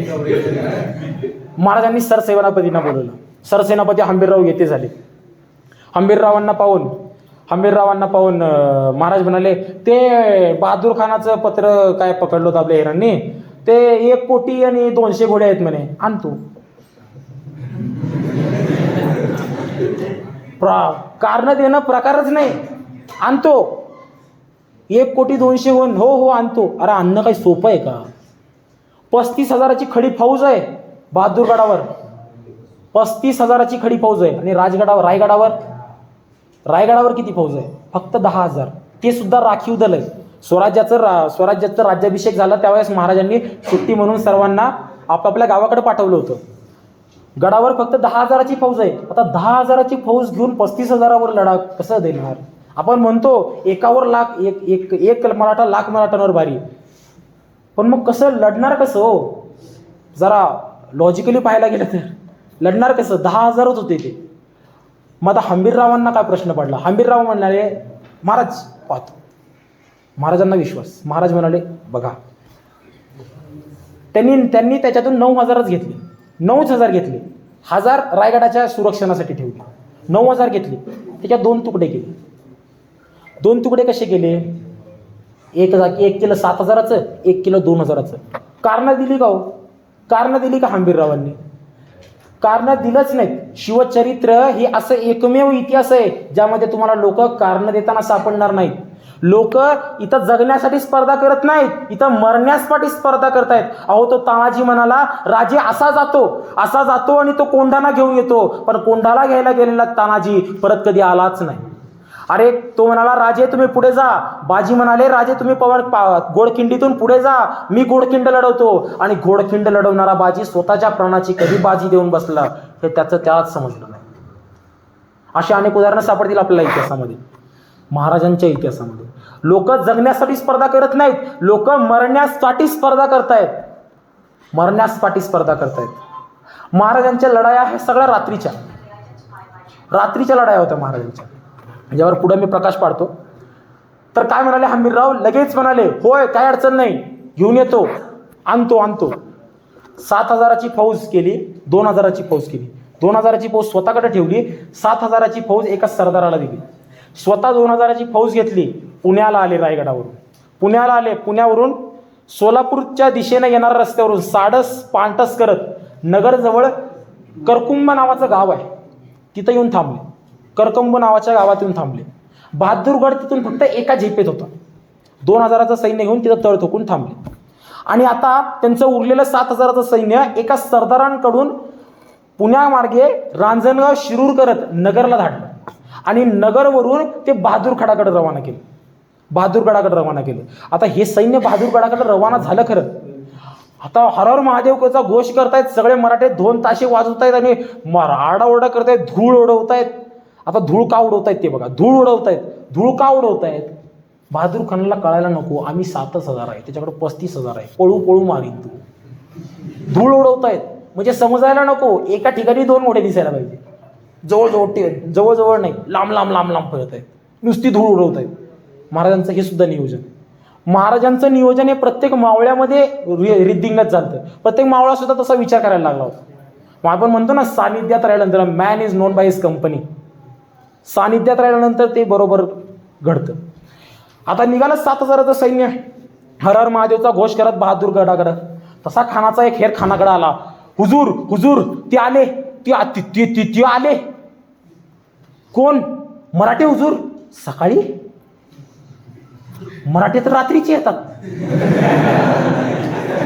महाराजांनी सरसेनापतींना बोलवलं. सरसेनापती हंबीरराव येथे झाले. हंबीररावांना पाहून महाराज म्हणाले ते बहादूर खानाचं पत्र काय पकडलं होतं आपल्या हेरांनी, ते 1 कोटी आणि 200 घोडे आहेत म्हणे, आणतो. कारण देणं प्रकारच नाही, आणतो. 1 कोटी 200 होऊन हो आणतो. अरे आणणं काही सोपं आहे का? 35,000ची खडी फौज आहे बहादूरगडावर, 35,000ची खडी फौज आहे. आणि रायगडावर किती फौज आहे? फक्त 10,000. ते सुद्धा राखीव दल आहे. स्वराज्याचा राज्याभिषेक झाला त्यावेळेस महाराजांनी सुट्टी म्हणून सर्वांना आपापल्या गावाकडे पाठवलं होतं. गडावर फक्त 10,000ची फौज आहे. आता 10,000ची फौज घेऊन 35,000वर लढा कसं देणार? आपण म्हणतो एकावर लाख, एक मराठा लाख मराठांवर भारी, पण मग कसं लढणार कसं हो? जरा लॉजिकली पाहायला गेलं तर लढणार कसं? 10,000च होते ते. मग आता हंबीररावांना काय प्रश्न पडला? हंबीरराव म्हणाले महाराज पाहतो. महाराजांना विश्वास. महाराज म्हणाले बघा. त्यांनी त्याच्यातून 9,000च घेतले. 9,000 घेतले. 1,000 रायगडाच्या सुरक्षणासाठी ठेवले. 9,000 घेतले. त्याच्यात 2 तुकडे केले. 2 तुकडे कसे केले? एक केलं 7,000चं, 1 केलं 2,000चं. कारणं दिली का हो? कारणं दिली का हंबीररावांनी? कारणं दिलंच नाहीत. शिवचरित्र हे असं एकमेव इतिहास आहे ज्यामध्ये तुम्हाला लोक कारणं देताना सापडणार नाहीत. लोक इथं जगण्यासाठी स्पर्धा करत नाहीत, इथं मरण्यासाठी स्पर्धा करतायत. अहो तो तानाजी म्हणाला राजे असा जातो आणि तो कोंढाणा घेऊन येतो, पण कोंढाला घ्यायला गेलेला तानाजी परत कधी आलाच नाही. अरे तो म्हणाला राजे तुम्ही पुढे जा. बाजी म्हणाले राजे तुम्ही गोडखिंडीतून पुढे जा, मी गोडखिंड लढवतो. आणि गोडखिंड लढवणारा बाजी स्वतःच्या प्राणाची कधी बाजी देऊन बसला हे त्यालाच समजलं नाही. अशी अनेक उदाहरणं सापडतील आपल्याला इतिहासामध्ये, महाराजांच्या इतिहासामध्ये. लोक जगण्यासाठी स्पर्धा करत नाहीत, लोक मरण्यासाठी स्पर्धा करतायत. महाराजांच्या लढाया ह्या सगळ्या रात्रीच्या लढाया होत्या महाराजांच्या. ज्यावर पुढे मी प्रकाश पाडतो. तर काय म्हणाले हंबीरराव? लगेच म्हणाले होय काय अडचण नाही, घेऊन येतो, आणतो. 7,000ची फौज केली, 2,000ची फौज केली. 2,000ची फौज स्वतःकडे ठेवली, 7,000ची फौज एका सरदाराला दिली. स्वतः 2,000ची फौज घेतली, पुण्याला आले. रायगडावरून पुण्यावरून सोलापूरच्या दिशेने येणाऱ्या रस्त्यावरून पांटस करत नगरजवळ करकुंब नावाचं गाव आहे, तिथं येऊन थांबले. करकंब नावाच्या गावात येऊन थांबले. बहादूरगड तिथून फक्त एका झेपेत होता. 2,000चं सैन्य घेऊन तिथं तळ ठोकून थांबले. आणि आता त्यांचं उरलेलं 7,000चं सैन्य एका सरदारांकडून पुण्यामार्गे रांजणगाव शिरूर करत नगरला धाडलं. आणि नगरवरून ते बहादूरगडाकडे रवाना केलं. आता हे सैन्य बहादूरगडाकडे रवाना झालं खरं. आता हर हर महादेवचा घोष करतायत सगळे मराठे, 2 ताशे वाजवतायत आणि आरडाओरडा करतायत, धूळ उडवतायत. आता धूळ का उडवतायत ते बघा. धूळ का उडवतायत? बहादूर खानाला कळायला नको आम्ही 7,000 आहे, त्याच्याकडे 35,000 आहे, पळू मारीन तू. धूळ उडवतायत म्हणजे समजायला नको एका ठिकाणी 2 मोठे दिसायला पाहिजे. जवळ नाही, लांब फिरत आहेत, नुसती धूळ उडवतायत. महाराजांचं हे सुद्धा नियोजन. महाराजांचं नियोजन हे प्रत्येक मावळ्यामध्ये रिद्धिंगत झालं. प्रत्येक मावळा सुद्धा तसा विचार करायला लागला होता. मग आपण म्हणतो ना सानिध्यात राहिल्यानंतर man is known by his company. सानिध्यात राहिल्यानंतर ते बरोबर घडतं. आता निघालं 7,000चं सैन्य हर हर महादेवचा घोष करत बहादूरगडाकडं. तसा खानाचा एक हेर खानाकडे आला. हुजूर ते आले. कोण? मराठे हुजूर. सकाळी मराठी तर रात्रीचे येतात,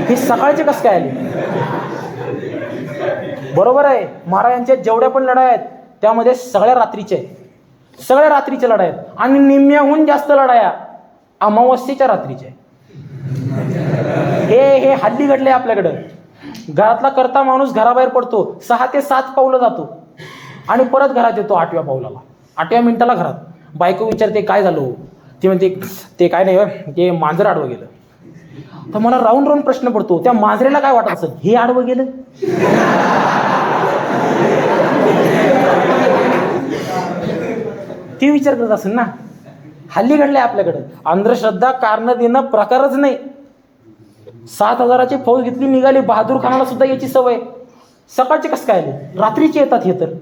हे सकाळचे कसं काय आले? बरोबर आहे, महाराजांच्या जेवढ्या पण लढाया आहेत त्यामध्ये सगळ्या रात्रीचे आहेत, सगळ्या रात्रीच्या लढाया आहेत. आणि निम्म्याहून जास्त लढाया अमावस्येच्या रात्रीच्या आहेत. हे हल्ली घडले आपल्याकडं. घरातला करता माणूस घराबाहेर पडतो, 6 ते 7 पावलं जातो आणि परत घरात येतो 8व्या पावलाला, 8व्या मिनिटाला घरात. बायको विचारते काय झालं, ती म्हणते ते काय नाही, ते मांजर आडवं गेलं. तर मला राऊंड राऊंड प्रश्न पडतो, त्या मांजरेला काय वाटत असेल, हे आडवं गेलं? ती विचार करत असेल ना. हल्ली घडलंय आपल्याकडं. अंधश्रद्धा कारण देणं प्रकारच नाही. 7,000ची फौज घेतली, निघाली. बहादूर खानाला सुद्धा याची सवय. सकाळचे कसं काय आले? रात्रीचे येतात. हे तर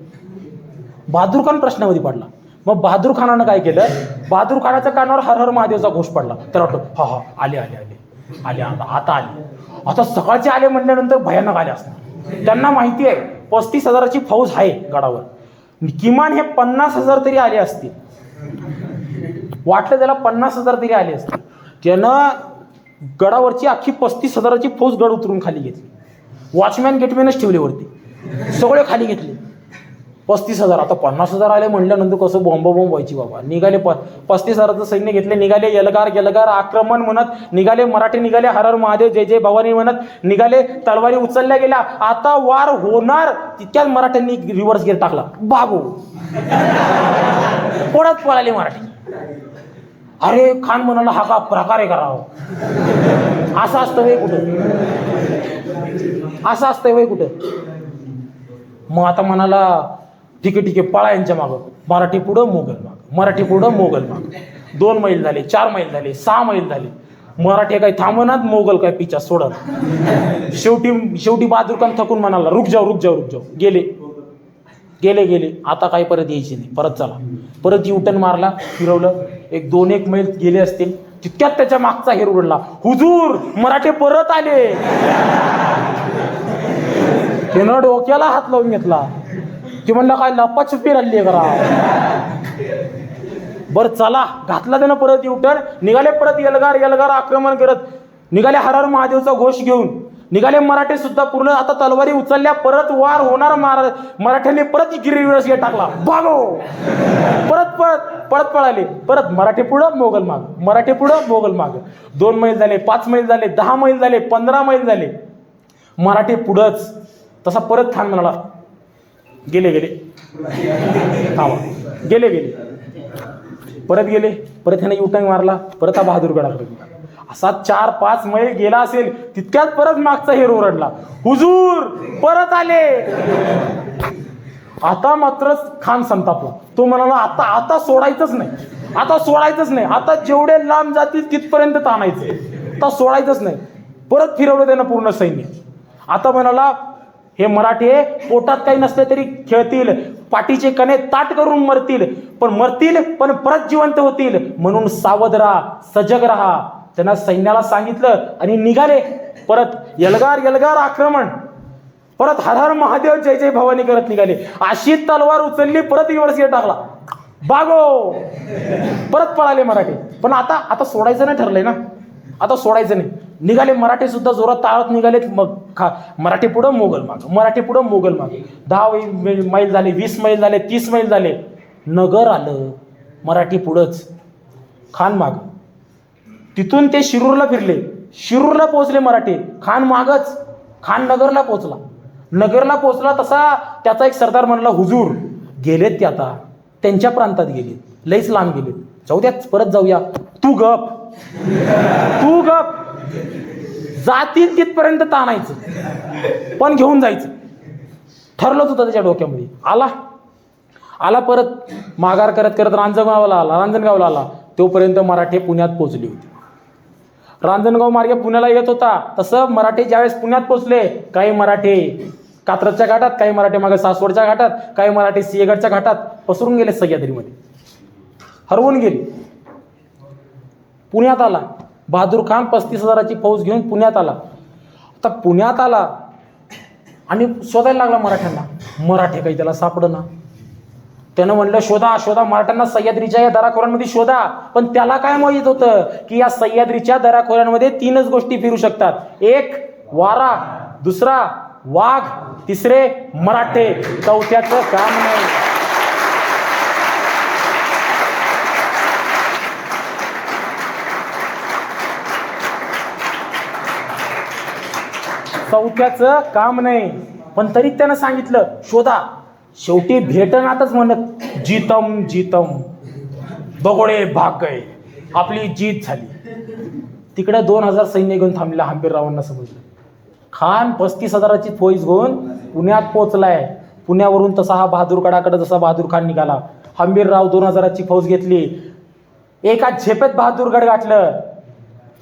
बहादूर खान प्रश्नामध्ये पडला. मग बहादूर खानानं काय केलं, बहादूर खानाच्या कानावर हर हर महादेवचा घोष पडला. त्याला वाटलं हा हा आले आले आले आले, आता आले. आता सकाळचे आले म्हटल्यानंतर भयानक आले असणार. त्यांना माहिती आहे 35,000ची फौज आहे गडावर, किमान हे 50,000 तरी आले असतील. वाटलं त्याला 50,000 तरी आले असतील. त्यानं गडावरची अख्खी 35,000ची फौज गड उतरून खाली घेतली. वॉचमॅन गेटमॅनच ठेवले वरती, सगळे खाली घेतले. 35,000, आता 50,000 आले म्हणल्यानंतर कसं बॉम्ब व्हायची बाबा. निघाले 35,000चं सैन्य घेतले, निघाले यलगार आक्रमण म्हणत निघाले. मराठी निघाले हर हर महादेव जय जय भवानी म्हणत निघाले. तलवारी उचलल्या गेल्या. आता वार होणार तितक्यात मराठ्यांनी रिव्हर्स गिअर टाकला. बागो पळत पळाले मराठी. अरे खान म्हणाला हा का प्रकार आहे करावं, असं असतं वय कुठं, असं असतंय वय कुठं. मग आता म्हणाला ठीक आहे पळा यांच्या मागं. मराठी पुढं मोगल मागं, मराठी पुढं मोगल मागं. 2 मैल झाले, 4 मैल झाले, 6 मैल झाले. मराठी काही थांबनात, मोगल काय पिछा सोडत. शेवटी बहादूर खान थकून म्हणाला रुक जाऊ. गेले. आता काही परत यायची नाही, परत चला. परत युटर्न मारला, फिरवलं. 1 मैल गेले असतील, तितक्यात त्याच्या मागचा हेर उडला. हुजूर मराठे परत आले. त्यानं डोक्याला हात लावून घेतला. ते म्हणलं काय लपाछपी राहिली करा. बरं चला, घातला त्यानं परत युटर्न. निघाले परत यलगार आक्रमण करत निघाले. हर हर महादेवचा घोष घेऊन निघाले मराठे सुद्धा. पूर्ण आता तलवारी उचलल्या. परत वार होणार. मराठ्यांनी परत गिरिविरस टाकला. बागो परत पळाले. परत मराठी पुढं मोगल माग, मराठी पुढं मोगल माग. 2 मैल झाले, 5 मैल झाले, 10 मैल झाले, 15 मैल झाले. मराठी पुढंच. तसा परत खान म्हणाला गेले थांबा. गेले परत ह्याने युटर्न मारला. परत हा बहादूरगडाकडे गेला. असा 4-5 मैल गेला असेल, तितक्यात परत मागचा हेर ओरडला. हुजूर परत आले. आता मात्र खान संतापला. तो म्हणाला आता सोडायचंच नाही. आता जेवढे लांब जातील तिथपर्यंत ताणायचं, आता सोडायचंच नाही. परत फिरवलं त्यानं पूर्ण सैन्य. आता म्हणाला हे मराठे पोटात काही नसले तरी खेळतील, पाठीचे कणे ताट करून मरतील, पण परत जिवंत होतील. म्हणून सावध राहा, सजग राहा. त्यांना सैन्याला सांगितलं आणि निघाले. परत यलगार आक्रमण. परत हर हर महादेव जय जय भवानी करत निघाले. अशी तलवार उचलली, परत रिव्हर्स गिअर टाकला. बागो परत पळाले मराठे. पण आता सोडायचं नाही ठरलंय ना, आता सोडायचं नाही. निघाले मराठे सुद्धा जोरात ताळत निघालेत. मग मराठी पुढं मोगल माग, मराठी पुढं मोगल माग. 10 मैल झाले, 20 मैल झाले, 30 मैल झाले. नगर आलं. मराठी पुढंच, खान माग. तिथून ते शिरूरला फिरले. शिरूरला पोहोचले मराठी. खान मागच. खान नगरला पोहोचला. तसा त्याचा एक सरदार म्हणला हुजूर गेलेत ते, आता त्यांच्या प्रांतात गेलेत, लईच लांब गेलेत. जाऊ द्या, परत जाऊया. तू गप जातील तिथपर्यंत ताणायचं, पण घेऊन जायचं ठरलंच होतं त्याच्या डोक्यामध्ये. आला परत माघार करत रांजणगावला आला. तोपर्यंत मराठे पुण्यात पोहोचले होते. रांजणगाव मार्गे पुण्याला येत होता. तसं मराठे ज्यावेळेस पुण्यात पोहोचले, काही मराठे कात्रजच्या घाटात, काही मराठे मागे सासवडच्या घाटात, काही मराठे सिंहगडच्या घाटात पसरून गेले, सह्याद्रीमध्ये हरवून गेले. पुण्यात आला बहादूर खान. 35,000ची फौज घेऊन पुण्यात आला. आता पुण्यात आला आणि शोधायला लागला मराठ्यांना. मराठे काही त्याला सापडना. त्यानं म्हणलं शोधा शोधा, मराठ्यांना सह्याद्रीच्या या दराखोऱ्यांमध्ये शोधा. पण त्याला काय माहित होतं की या सह्याद्रीच्या दराखोऱ्यांमध्ये 3च गोष्टी फिरू शकतात. एक वारा, दुसरा वाघ, तिसरे मराठे. चौथ्याचं काम नाही. चौथ्याचं काम नाही. पण तरी त्यानं सांगितलं शोधा. शेवटी भेटणातच म्हणत जीतम जीतम दगोडे भाग गए, आपली जीत झाली. तिकडे 2000 सैन्य घेऊन थांबलेल्या हंबीररावांना समजलं. खान 35,000ची फौज घेऊन पुण्यात पोहोचलाय. पुण्यावरून तसा हा बहादूरगडाकडे जसा बहादूर खान निघाला, हंबीरराव 2000ची फौज घेतली. एका झेपेत बहादूरगड गाठलं.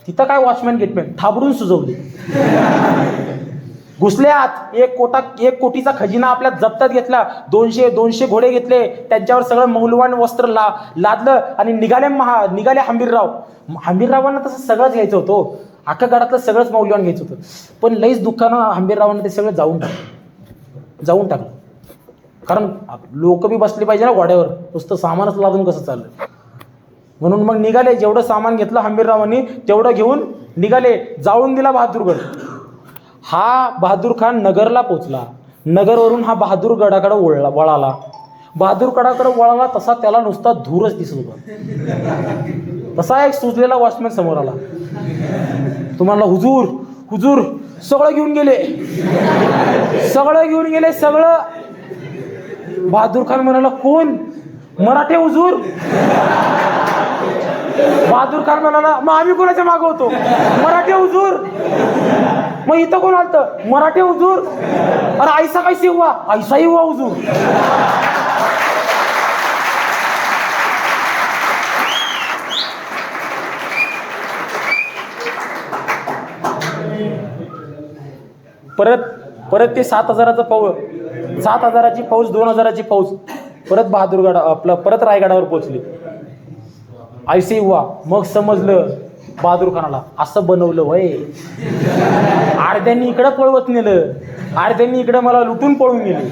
तिथं काय वॉचमॅन गेटमॅन थाबडून सुजवले. घुसल्यात. एक कोटीचा खजिना आपल्या जप्तात घेतला. 200 घोडे घेतले. त्यांच्यावर सगळं मौल्यवान वस्त्र लादलं आणि निघाले हंबीरराव. हंबीररावांना तसं सगळंच घ्यायचं होतं. अख्ख्या गडातलं सगळंच मौल्यवान घ्यायचं होतं. पण लईच दुःखानं हंबीररावांना ते सगळं जाऊन टाकलं. कारण लोक बी बसले पाहिजे ना घोड्यावर, नुसतं सामानच लादून कसं चाललं. म्हणून मग निघाले. जेवढं सामान घेतलं हंबीररावांनी तेवढं घेऊन निघाले. जाळून दिला बहादूरगड. हा बहादूर खान नगरला पोचला. नगरवरून हा बहादूरगडाकडे वळाला. बहादूरगडाकडे वळाला तसा त्याला नुसता धूरच दिसत होता. तसा एक सुजलेला वॉचमॅन समोर आला. तुम्हाला हुजूर हुजूर सगळं घेऊन गेले सगळं. बहादूर खान म्हणाला कोण? मराठे हुजूर. बहादूर खान म्हणाला मग आम्ही कोणाच्या मागं होतो? मराठे हुजूर. मग इथं कोण आलतं? मराठे हुजूर. अरे ऐसा कैसे हुआ? ऐसा ही हुआ हुजूर. परत ते 7,000ची फौज 2,000ची फौज परत बहादूरगड परत रायगडावर पोहोचली. ऐसे हुआ. मग समजलं बहादूर खानाला असं बनवलं वय. अर्ध्यांनी इकडं पळवत नेलं, अर्ध्यांनी इकडं मला लुटून पळून गेले.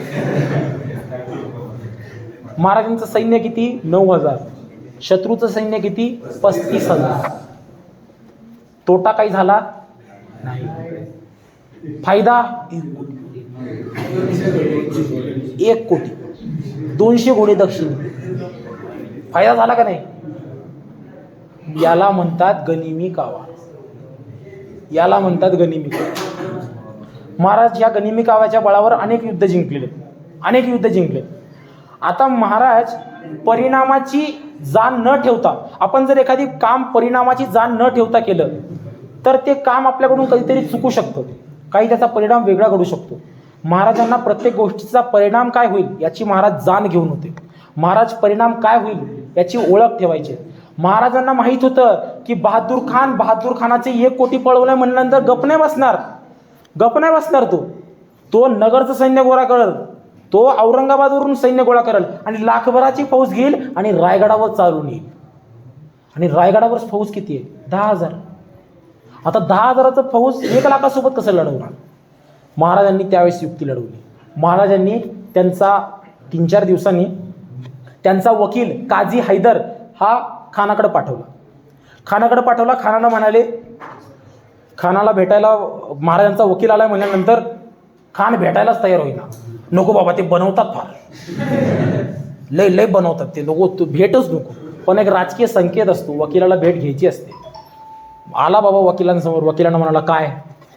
महाराजांचं सैन्य किती? 9,000. शत्रूचं सैन्य किती? 35,000. तोटा काही झाला नाही. फायदा 1 कोटी. 200 घोडे दक्षिणी. फायदा झाला का नाही? याला म्हणतात गनिमी कावा. महाराज या गनिमी काव्याच्या बळावर अनेक युद्ध जिंकले. आता महाराज परिणामाची जाण न ठेवता, आपण जर एखादी काम परिणामाची जाण न ठेवता केलं तर ते काम आपल्याकडून कधीतरी चुकू शकतं. काही त्याचा परिणाम वेगळा घडू शकतो. महाराजांना प्रत्येक गोष्टीचा परिणाम काय होईल याची महाराज जाण घेऊन होते. महाराज परिणाम काय होईल याची ओळख ठेवायची. महाराजांना माहित होतं की बहादूर खानाचे 1 कोटी पळवलं म्हणल्यानंतर गप नाही बसणार. तो नगरचं सैन्य गोळा करेल, तो औरंगाबादवरून सैन्य गोळा करेल आणि लाखभराची फौज घेईल आणि रायगडावर चालून येईल. आणि रायगडावर फौज किती आहे? 10,000. आता 10,000चं फौज 1 लाखासोबत कसं लढवणार? महाराजांनी त्यावेळेस युक्ती लढवली. महाराजांनी त्यांचा 3-4 दिवसांनी त्यांचा वकील काझी हैदर हा खानाकडे पाठवला. खानानं म्हणाले, खानाला भेटायला महाराजांचा वकील आलाय म्हणल्यानंतर खान भेटायलाच तयार होईना. नको बाबा, ते बनवतात फार, लय बनवतात ते लोक, तू भेटच नको. पण एक राजकीय संकेत असतो, वकिलाला भेट घ्यायची असते. आला बाबा वकिलांसमोर. वकिलांना म्हणाला काय?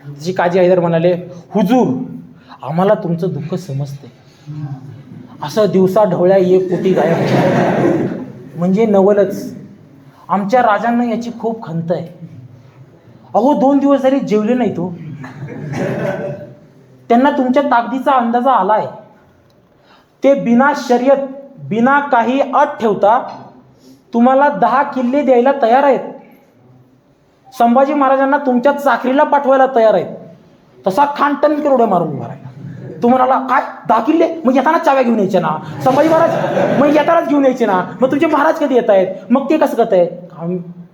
तशी काझी हैदर म्हणाले, हुजूर आम्हाला तुमचं दुःख समजते. असं दिवसा ढवळ्या 1 कोटी गायब म्हणजे नवलच. आमच्या राजांना याची खूप खंत आहे. अहो 2 दिवस जरी जेवले नाही तो. त्यांना तुमच्या ताकदीचा अंदाजा आलाय. ते बिना शर्यत, बिना काही अट ठेवता तुम्हाला 10 किल्ले द्यायला तयार आहेत. संभाजी महाराजांना तुमच्या चाकरीला पाठवायला तयार आहेत. तसा खान टणकर उड्या मारून उभा राहिला. तू म्हणाला काय 10 किल्ले? मग येताना चाव्या घेऊन यायचे ना संभाजी महाराज, मग येतानाच घेऊन यायचे ना. मग तुमचे महाराज कधी येत आहेत? मग ते कसं करत आहे?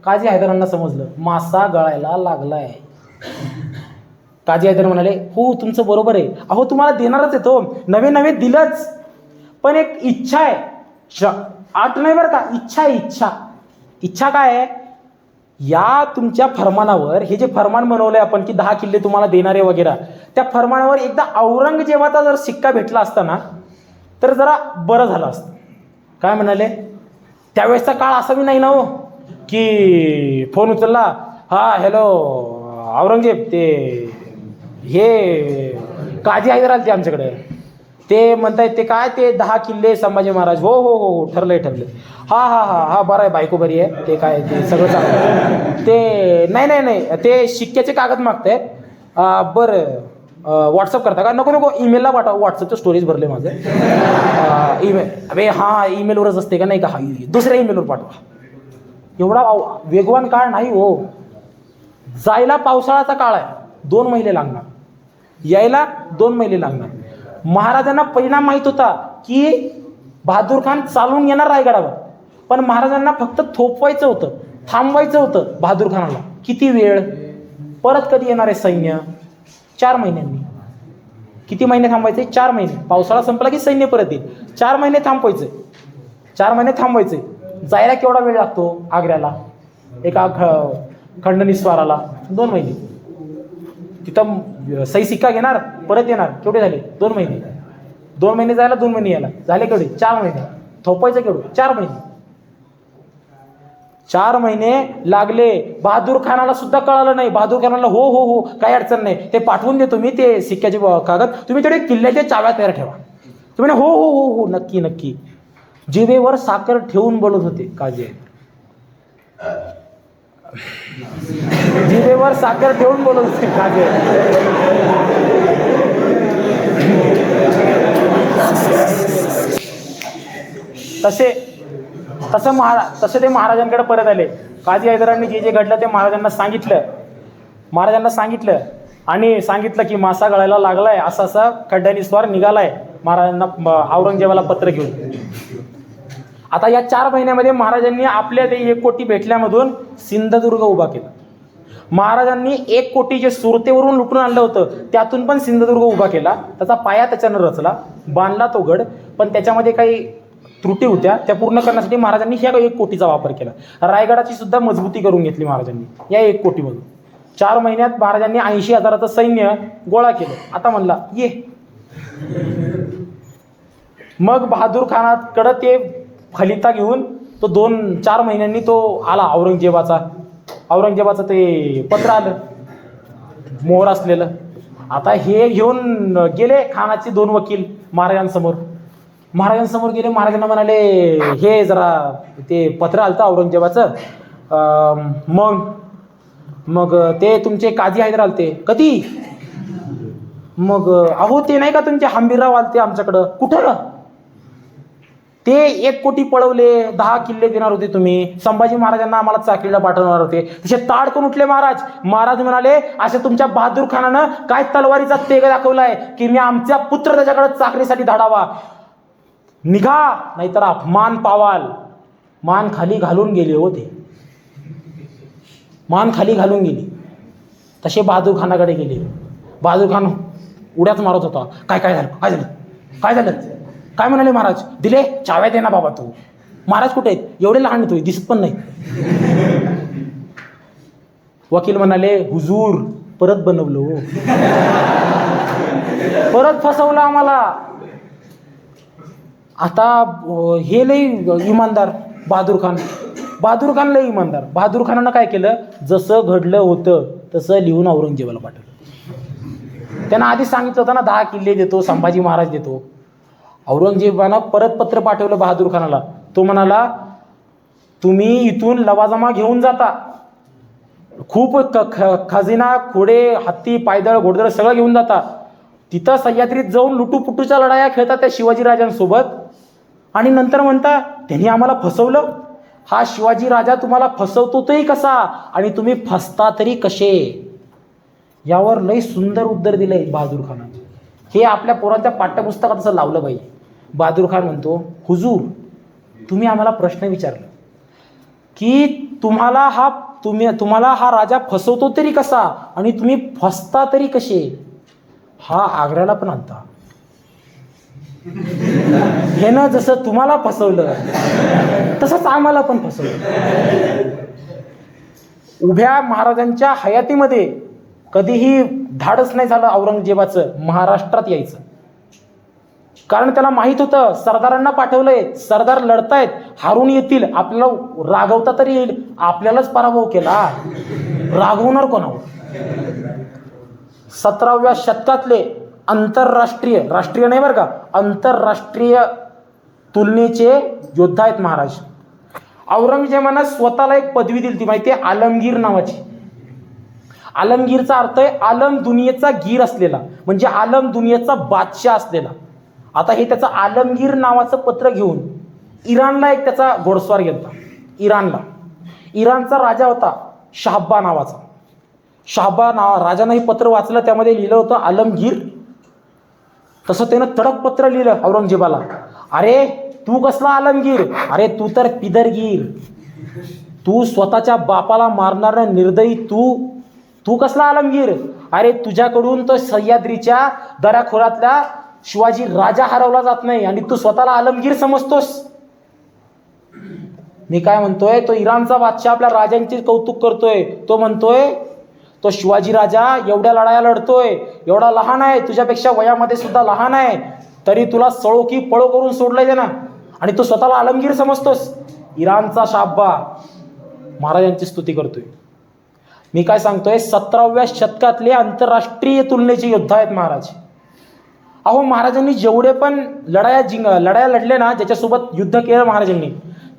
काझी हैदरांना समजलं मासा गळायला लागलाय. काझी हैदर म्हणाले, हो तुमचं बरोबर आहे. अहो तुम्हाला देणारच येतो, नवे दिलंच. पण एक इच्छा आहे आठ नाही बरं का, इच्छा आहे, इच्छा. इच्छा काय आहे, या तुमच्या फरमानावर, हे जे फरमान बनवलंय आपण की 10 किल्ले तुम्हाला देणारे वगैरे, त्या फरमानावर एकदा औरंगजेबाचा जर शिक्का भेटला असता ना तर जरा बरं झालं असतं. काय म्हणाले, त्यावेळेसचा काळ असा बी नाही ना हो की फोन उचलला, हा हॅलो औरंगजेब, ते हे काजी हैदर आले ते आमच्याकडे, ते म्हणतायत ते काय ते 10 किल्ले संभाजी महाराज. हो हो हो ठरलंय ठरलंय. हा हा हा हा बरं आहे, बायको बरी आहे, ते काय ते सगळं चांगलं. ते नाही नाही नाही ते शिक्क्याचे कागद मागताय. बरं व्हॉट्सअप करता का? नको नको, ईमेलला पाठवा, व्हॉट्सअपचं स्टोरेज भरले माझं. ईमेल, अबे हां ईमेलवरच असते का, नाही का, हा दुसऱ्या ईमेलवर पाठवा. एवढा वेगवान काळ नाही हो. जायला पावसाळ्याचा काळ आहे, 2 महिने लागणार, यायला 2 महिने लागणार. महाराजांना परिणाम माहीत होता की बहादूर खान चालून येणार रायगडावर, पण महाराजांना फक्त थोपवायचं होतं, थांबवायचं होतं बहादूर खानाला. किती वेळ, परत कधी येणार आहे सैन्य? 4 महिन्यांनी. किती महिने थांबायचे? 4 महिने. पावसाळा संपला की सैन्य परत येईल. 4 महिने थांबवायचे, 4 महिने थांबवायचे. जायला केवढा वेळ लागतो आग्र्याला, एका खंडनिस्वाराला? 2 महिने. तिथं सही सिक्का घेणार, परत येणार, केवढे झाले? 2 महिने. 2 महिने जायला, 2 महिने यायला, झाले केवढे? 4 महिने. थोपायचं केवढं? 4 महिने. 4 महिने लागले. बहादूर खानाला सुद्धा कळालं नाही. बहादूर खानाला हो हो हो काही अडचण नाही, ते पाठवून देतो मी, ते सिक्क्याचे कागद, तुम्ही तेवढे किल्ल्याच्या चाव्या तयार ठेवा. तुम्ही हो हो हो हो नक्की नक्की. जिभेवर साखर ठेवून बोलत होते काजी. जिभेवर साखर ठेवून बोलत होते काजी. तसे ते महाराजांकडे परत आले. काजी हैदरांनी जे जे घडलं ते महाराजांना सांगितलं आणि सांगितलं की मासा गळायला लागलाय, असा असा खड्ड्यानिस्वार निघालाय. महाराजांना औरंगजेबाला पत्र घेऊन. आता या 4 महिन्यामध्ये महाराजांनी आपल्या ते 1 कोटी भेटल्यामधून सिंधुदुर्ग उभा केला. महाराजांनी 1 कोटी जे सुरतेवरून लुटून आणलं होतं त्यातून पण सिंधुदुर्ग उभा केला. त्याचा पाया त्याच्यानं रचला, बांधला तो गड. पण त्याच्यामध्ये काही त्रुटी होत्या, त्या पूर्ण करण्यासाठी महाराजांनी ह्या 1 कोटीचा वापर केला. रायगडाची सुद्धा मजबूती करून घेतली महाराजांनी या 1 कोटीमधून. 4 महिन्यात महाराजांनी 80,000चं सैन्य गोळा केलं. आता म्हणला ये. मग बहादूर खानाकडं ते फलिता घेऊन तो 4 महिन्यांनी तो आला. औरंगजेबाचं ते पत्र आलं, मोहर असलेलं. आता हे घेऊन गेले खानाचे 2 वकील महाराजांसमोर गेले. महाराजांना म्हणाले, हे जरा ते पत्र आलतं औरंगजेबाचं. मग ते तुमचे काजी हैदर आलते. कधी? मग अहो ते नाही का तुमचे हंबीरराव आलते आमच्याकडं. कुठं? ते 1 कोटी पळवले, 10 किल्ले देणार होते तुम्ही, संभाजी महाराजांना आम्हाला चाकरीला पाठवणार होते. तसे ताडकन उठले महाराज म्हणाले, अशा तुमच्या बहादूर खानानं काय तलवारीचा तेग दाखवलाय की मी आमचा पुत्र त्याच्याकडे चाकरीसाठी धाडावा. निघा नाहीतर अपमान पावाल. मान खाली घालून गेले होते, मान खाली घालून गेली. तसे बहादूर खानाकडे गेले. बहादूर खान उड्याच मारत होता. काय झालं? काय म्हणाले महाराज? दिले चाव्या दे ना बाबा तू. महाराज कुठे आहेत? एवढे लहान तुम्ही, दिसत पण नाही. वकील म्हणाले, हुजूर परत बनवलो, परत फसवलं आम्हाला. आता हे लई इमानदार बहादूर खान लई इमानदार. बहादूर खानानं काय केलं, जसं घडलं होतं तसं लिहून औरंगजेबाला पाठवलं. त्यांना आधी सांगितलं होतं ना 10 किल्ले देतो, संभाजी महाराज देतो. औरंगजेबानं परत पत्र पाठवलं बहादूर खानाला. तो म्हणाला, तुम्ही इथून लवाजमा घेऊन जाता, खूप खजिना, घोडे, हत्ती, पायदळ, घोडदळ सगळं घेऊन जाता. तिथं सह्याद्रीत जाऊन लुटूपुटूच्या लढाया खेळतात त्या शिवाजीराजांसोबत, आणि नंतर म्हणता त्यांनी आम्हाला फसवलं. हा शिवाजी राजा तुम्हाला फसवतो तरी कसा, आणि तुम्ही फसता तरी कसे? यावर लई सुंदर उत्तर दिलंय बहादूर खानाने. हे आपल्या पोरांच्या पाठ्यपुस्तकात असं लावलं पाहिजे. बहादूर खान म्हणतो, हुजूर तुम्ही आम्हाला प्रश्न विचारला की तुम्हाला हा राजा फसवतो तरी कसा आणि तुम्ही फसता तरी कसे? हा आग्र्याला पण आणता, ह्यानं जसं तुम्हाला फसवलं तसंच आम्हाला पण फसवलं. उभ्या महाराजांच्या हयातीमध्ये कधीही धाडस नाही झालं औरंगजेबाचं महाराष्ट्रात यायचं. कारण त्याला माहित होतं सरदारांना पाठवलंय, सरदार लढतायत, हारून येतील, आपल्याला रागवता तरी येईल, आपल्यालाच पराभव केला, रागवणार कोणावर. 17व्या शतकातले आंतरराष्ट्रीय, राष्ट्रीय नाही बरं का, आंतरराष्ट्रीय तुलनेचे योद्धा आहेत महाराज. औरंगजेबानं स्वतःला एक पदवी दिली ती माहिती आहे, आलमगीर नावाची. आलमगीरचा अर्थ आहे आलम दुनियेचा गीर असलेला, म्हणजे आलम दुनियेचा बादशाह असलेला. आता हे त्याचं आलमगीर नावाचं पत्र घेऊन इराणला एक त्याचा घोडस्वार गेलता. इराणचा राजा होता शाहबा नावाचा. राजानं हे पत्र वाचलं, त्यामध्ये लिहिलं होतं आलमगीर. तसं त्यानं तडक पत्र लिहिलं औरंगजेबाला, अरे तू कसला आलमगीर, अरे तू तर पिदरगीर, तू स्वतःच्या बापाला मारणारा निर्दयी, तू कसला आलमगीर, अरे तुझ्याकडून तो सह्याद्रीच्या दऱ्याखोऱ्यातल्या शिवाजी राजा हरवला जात नाही आणि तू स्वतःला आलमगीर समजतोस. मी काय म्हणतोय, तो इराणचा बादशाह आपल्या राजांचे कौतुक करतोय. तो म्हणतोय तो शिवाजी राजा एवढ्या लढाया लढतोय, एवढा लहान आहे, तुझ्यापेक्षा वयामध्ये सुद्धा लहान आहे, तरी तुला सळो की पळो करून सोडलंय त्यानं, आणि तू स्वतःला आलमगीर समजतोस. इराणचा शाहबा महाराजांची स्तुती करतोय. मी काय सांगतोय, 17व्या शतकातले आंतरराष्ट्रीय तुलनेचे योद्धा आहेत महाराज. अहो महाराजांनी जेवढे पण लढाया लढले ना, ज्याच्यासोबत युद्ध केलं महाराजांनी,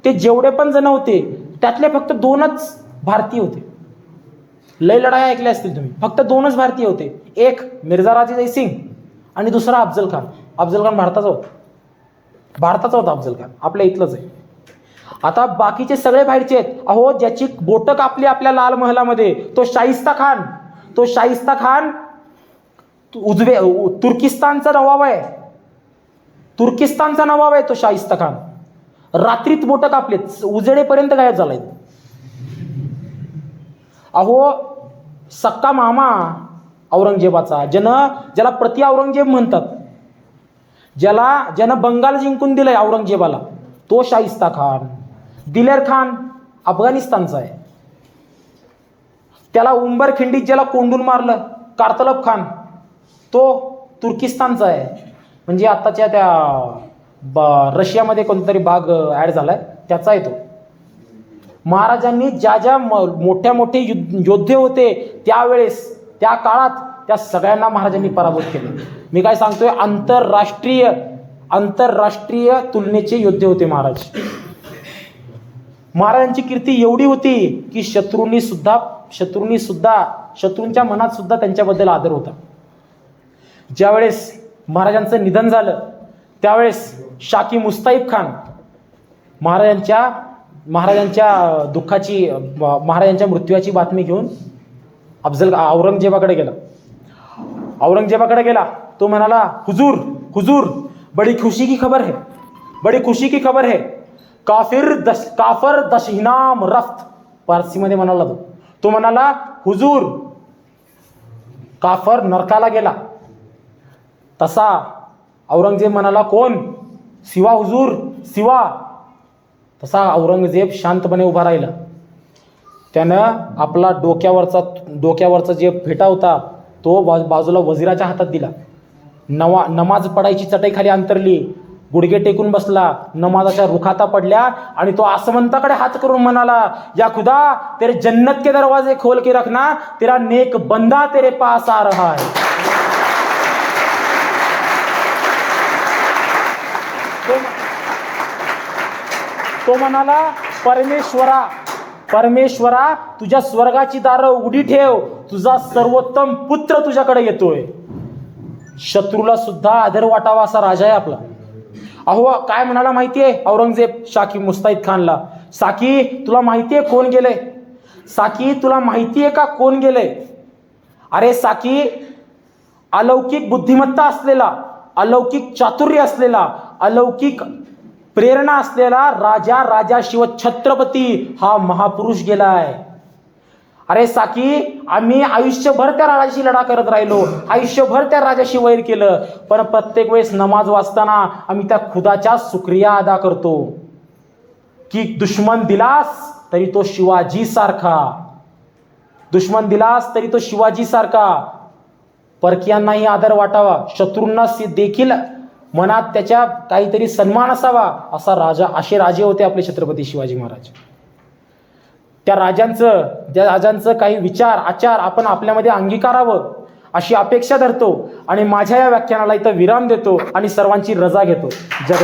ते जेवढे पण जण होते त्यातले फक्त 2च भारतीय होते. लय लढाया ऐकल्या असतील तुम्ही, फक्त 2च भारतीय होते. एक मिर्झा राजे जयसिंग आणि दुसरा अफजल खान. अफजल खान भारताचा होता अफजल खान, आपल्या इथलंच आहे. आता बाकीचे सगळे बाहेरचे आहेत. अहो ज्याची बोटं कापली आपल्या लाल महालामध्ये तो शाहिस्ता खान तुर्किस्तानचा नवाब आहे. तो शाहिस्ता खान. रात्रीत बोटं कापलेत, उजेडेपर्यंत गायब झालाय. अहो सक्का मामा औरंगजेबाचा, ज्याला प्रति औरंगजेब म्हणतात, ज्यानं बंगाल जिंकून दिलंय औरंगजेबाला, तो शाहिस्ता खान. दिलेर खान अफगाणिस्तानचा आहे. त्याला उंबरखिंडीत ज्याला कोंडून मारलं कारतलब खान, तो तुर्किस्तानचा आहे. म्हणजे आत्ताच्या त्या रशियामध्ये कोणतरी भाग ॲड झालाय, त्याचा आहे तो. महाराजांनी ज्या मोठे योद्धे होते त्यावेळेस, त्या काळात, त्या सगळ्यांना महाराजांनी पराभूत केलं. मी काय सांगतोय, आंतरराष्ट्रीय तुलनेचे योद्धे होते महाराज. महाराजांची कीर्ती एवढी होती की शत्रूंच्या मनात सुद्धा त्यांच्याबद्दल आदर होता. ज्यावेळेस महाराजांचं निधन झालं त्यावेळेस शाकी मुस्ताईब खान महाराजांच्या दुःखाची, महाराजांच्या मृत्यूची बातमी घेऊन औरंगजेबाकडे गेला. तो म्हणाला, हुजूर बड़ी खुशी की खबर है, काफर दशहिनाम रफ्त. पारसीमध्ये म्हणाला तो म्हणाला, हुजूर काफर नरकाला गेला. तसा औरंगजेब म्हणाला, कोण? शिवा हुजूर, शिवा. तसा औरंगजेब शांतपणे उभा राहिला. त्यानं आपला डोक्यावरचा जे फेटा होता तो बाजूला वजिराच्या हातात दिला. नमाज पडायची चटई खाली अंतरली, गुडघे टेकून बसला, नमाजाच्या रुखाता पडल्या आणि तो आसमंताकडे हात करून म्हणाला, या खुदा तेरे जन्नत के दरवाजे खोल के रखना, तेरा नेक बंदा तेरे पास आ रहा है. तो म्हणाला, परमेश्वरा तुझ्या स्वर्गाची दारं उघडी ठेव, तुझा सर्वोत्तम पुत्र तुझ्याकडे येतोय. शत्रूला सुद्धा आदर वाटावा असा राजा आहे आपला. अहो काय म्हणाला माहितीये औरंगजेब शाकी मुस्ताईद खानला, साकी तुला माहितीये कोण गेले? साकी तुला माहितीये का कोण गेले? अरे साकी, अलौकिक बुद्धिमत्ता असलेला, अलौकिक चातुर्य असलेला, अलौकिक प्रेरणा असलेला राजा शिव छत्रपती हा महापुरुष गेलाय. अरे साकी, आम्ही आयुष्यभर त्या राजाशी लढा करत राहिलो, आयुष्यभर त्या राजाशी वैर केलं, पण प्रत्येक वेळेस नमाज वाचताना आम्ही त्या खुदाच्या शुक्रिया अदा करतो की दुश्मन दिलास तरी तो शिवाजी सारखा, दुश्मन दिलास तरी तो शिवाजी सारखा, परकीयांनाही आदर वाटावा, शत्रूंना देखील मनात त्याच्या काहीतरी सन्मान असावा, असा राजा, असे राजे होते आपले छत्रपती शिवाजी महाराज. त्या राजांचं काही विचार आचार आपण आपल्यामध्ये अंगीकारावं अशी अपेक्षा धरतो आणि माझ्या या व्याख्यानाला इथं विराम देतो आणि सर्वांची रजा घेतो. जय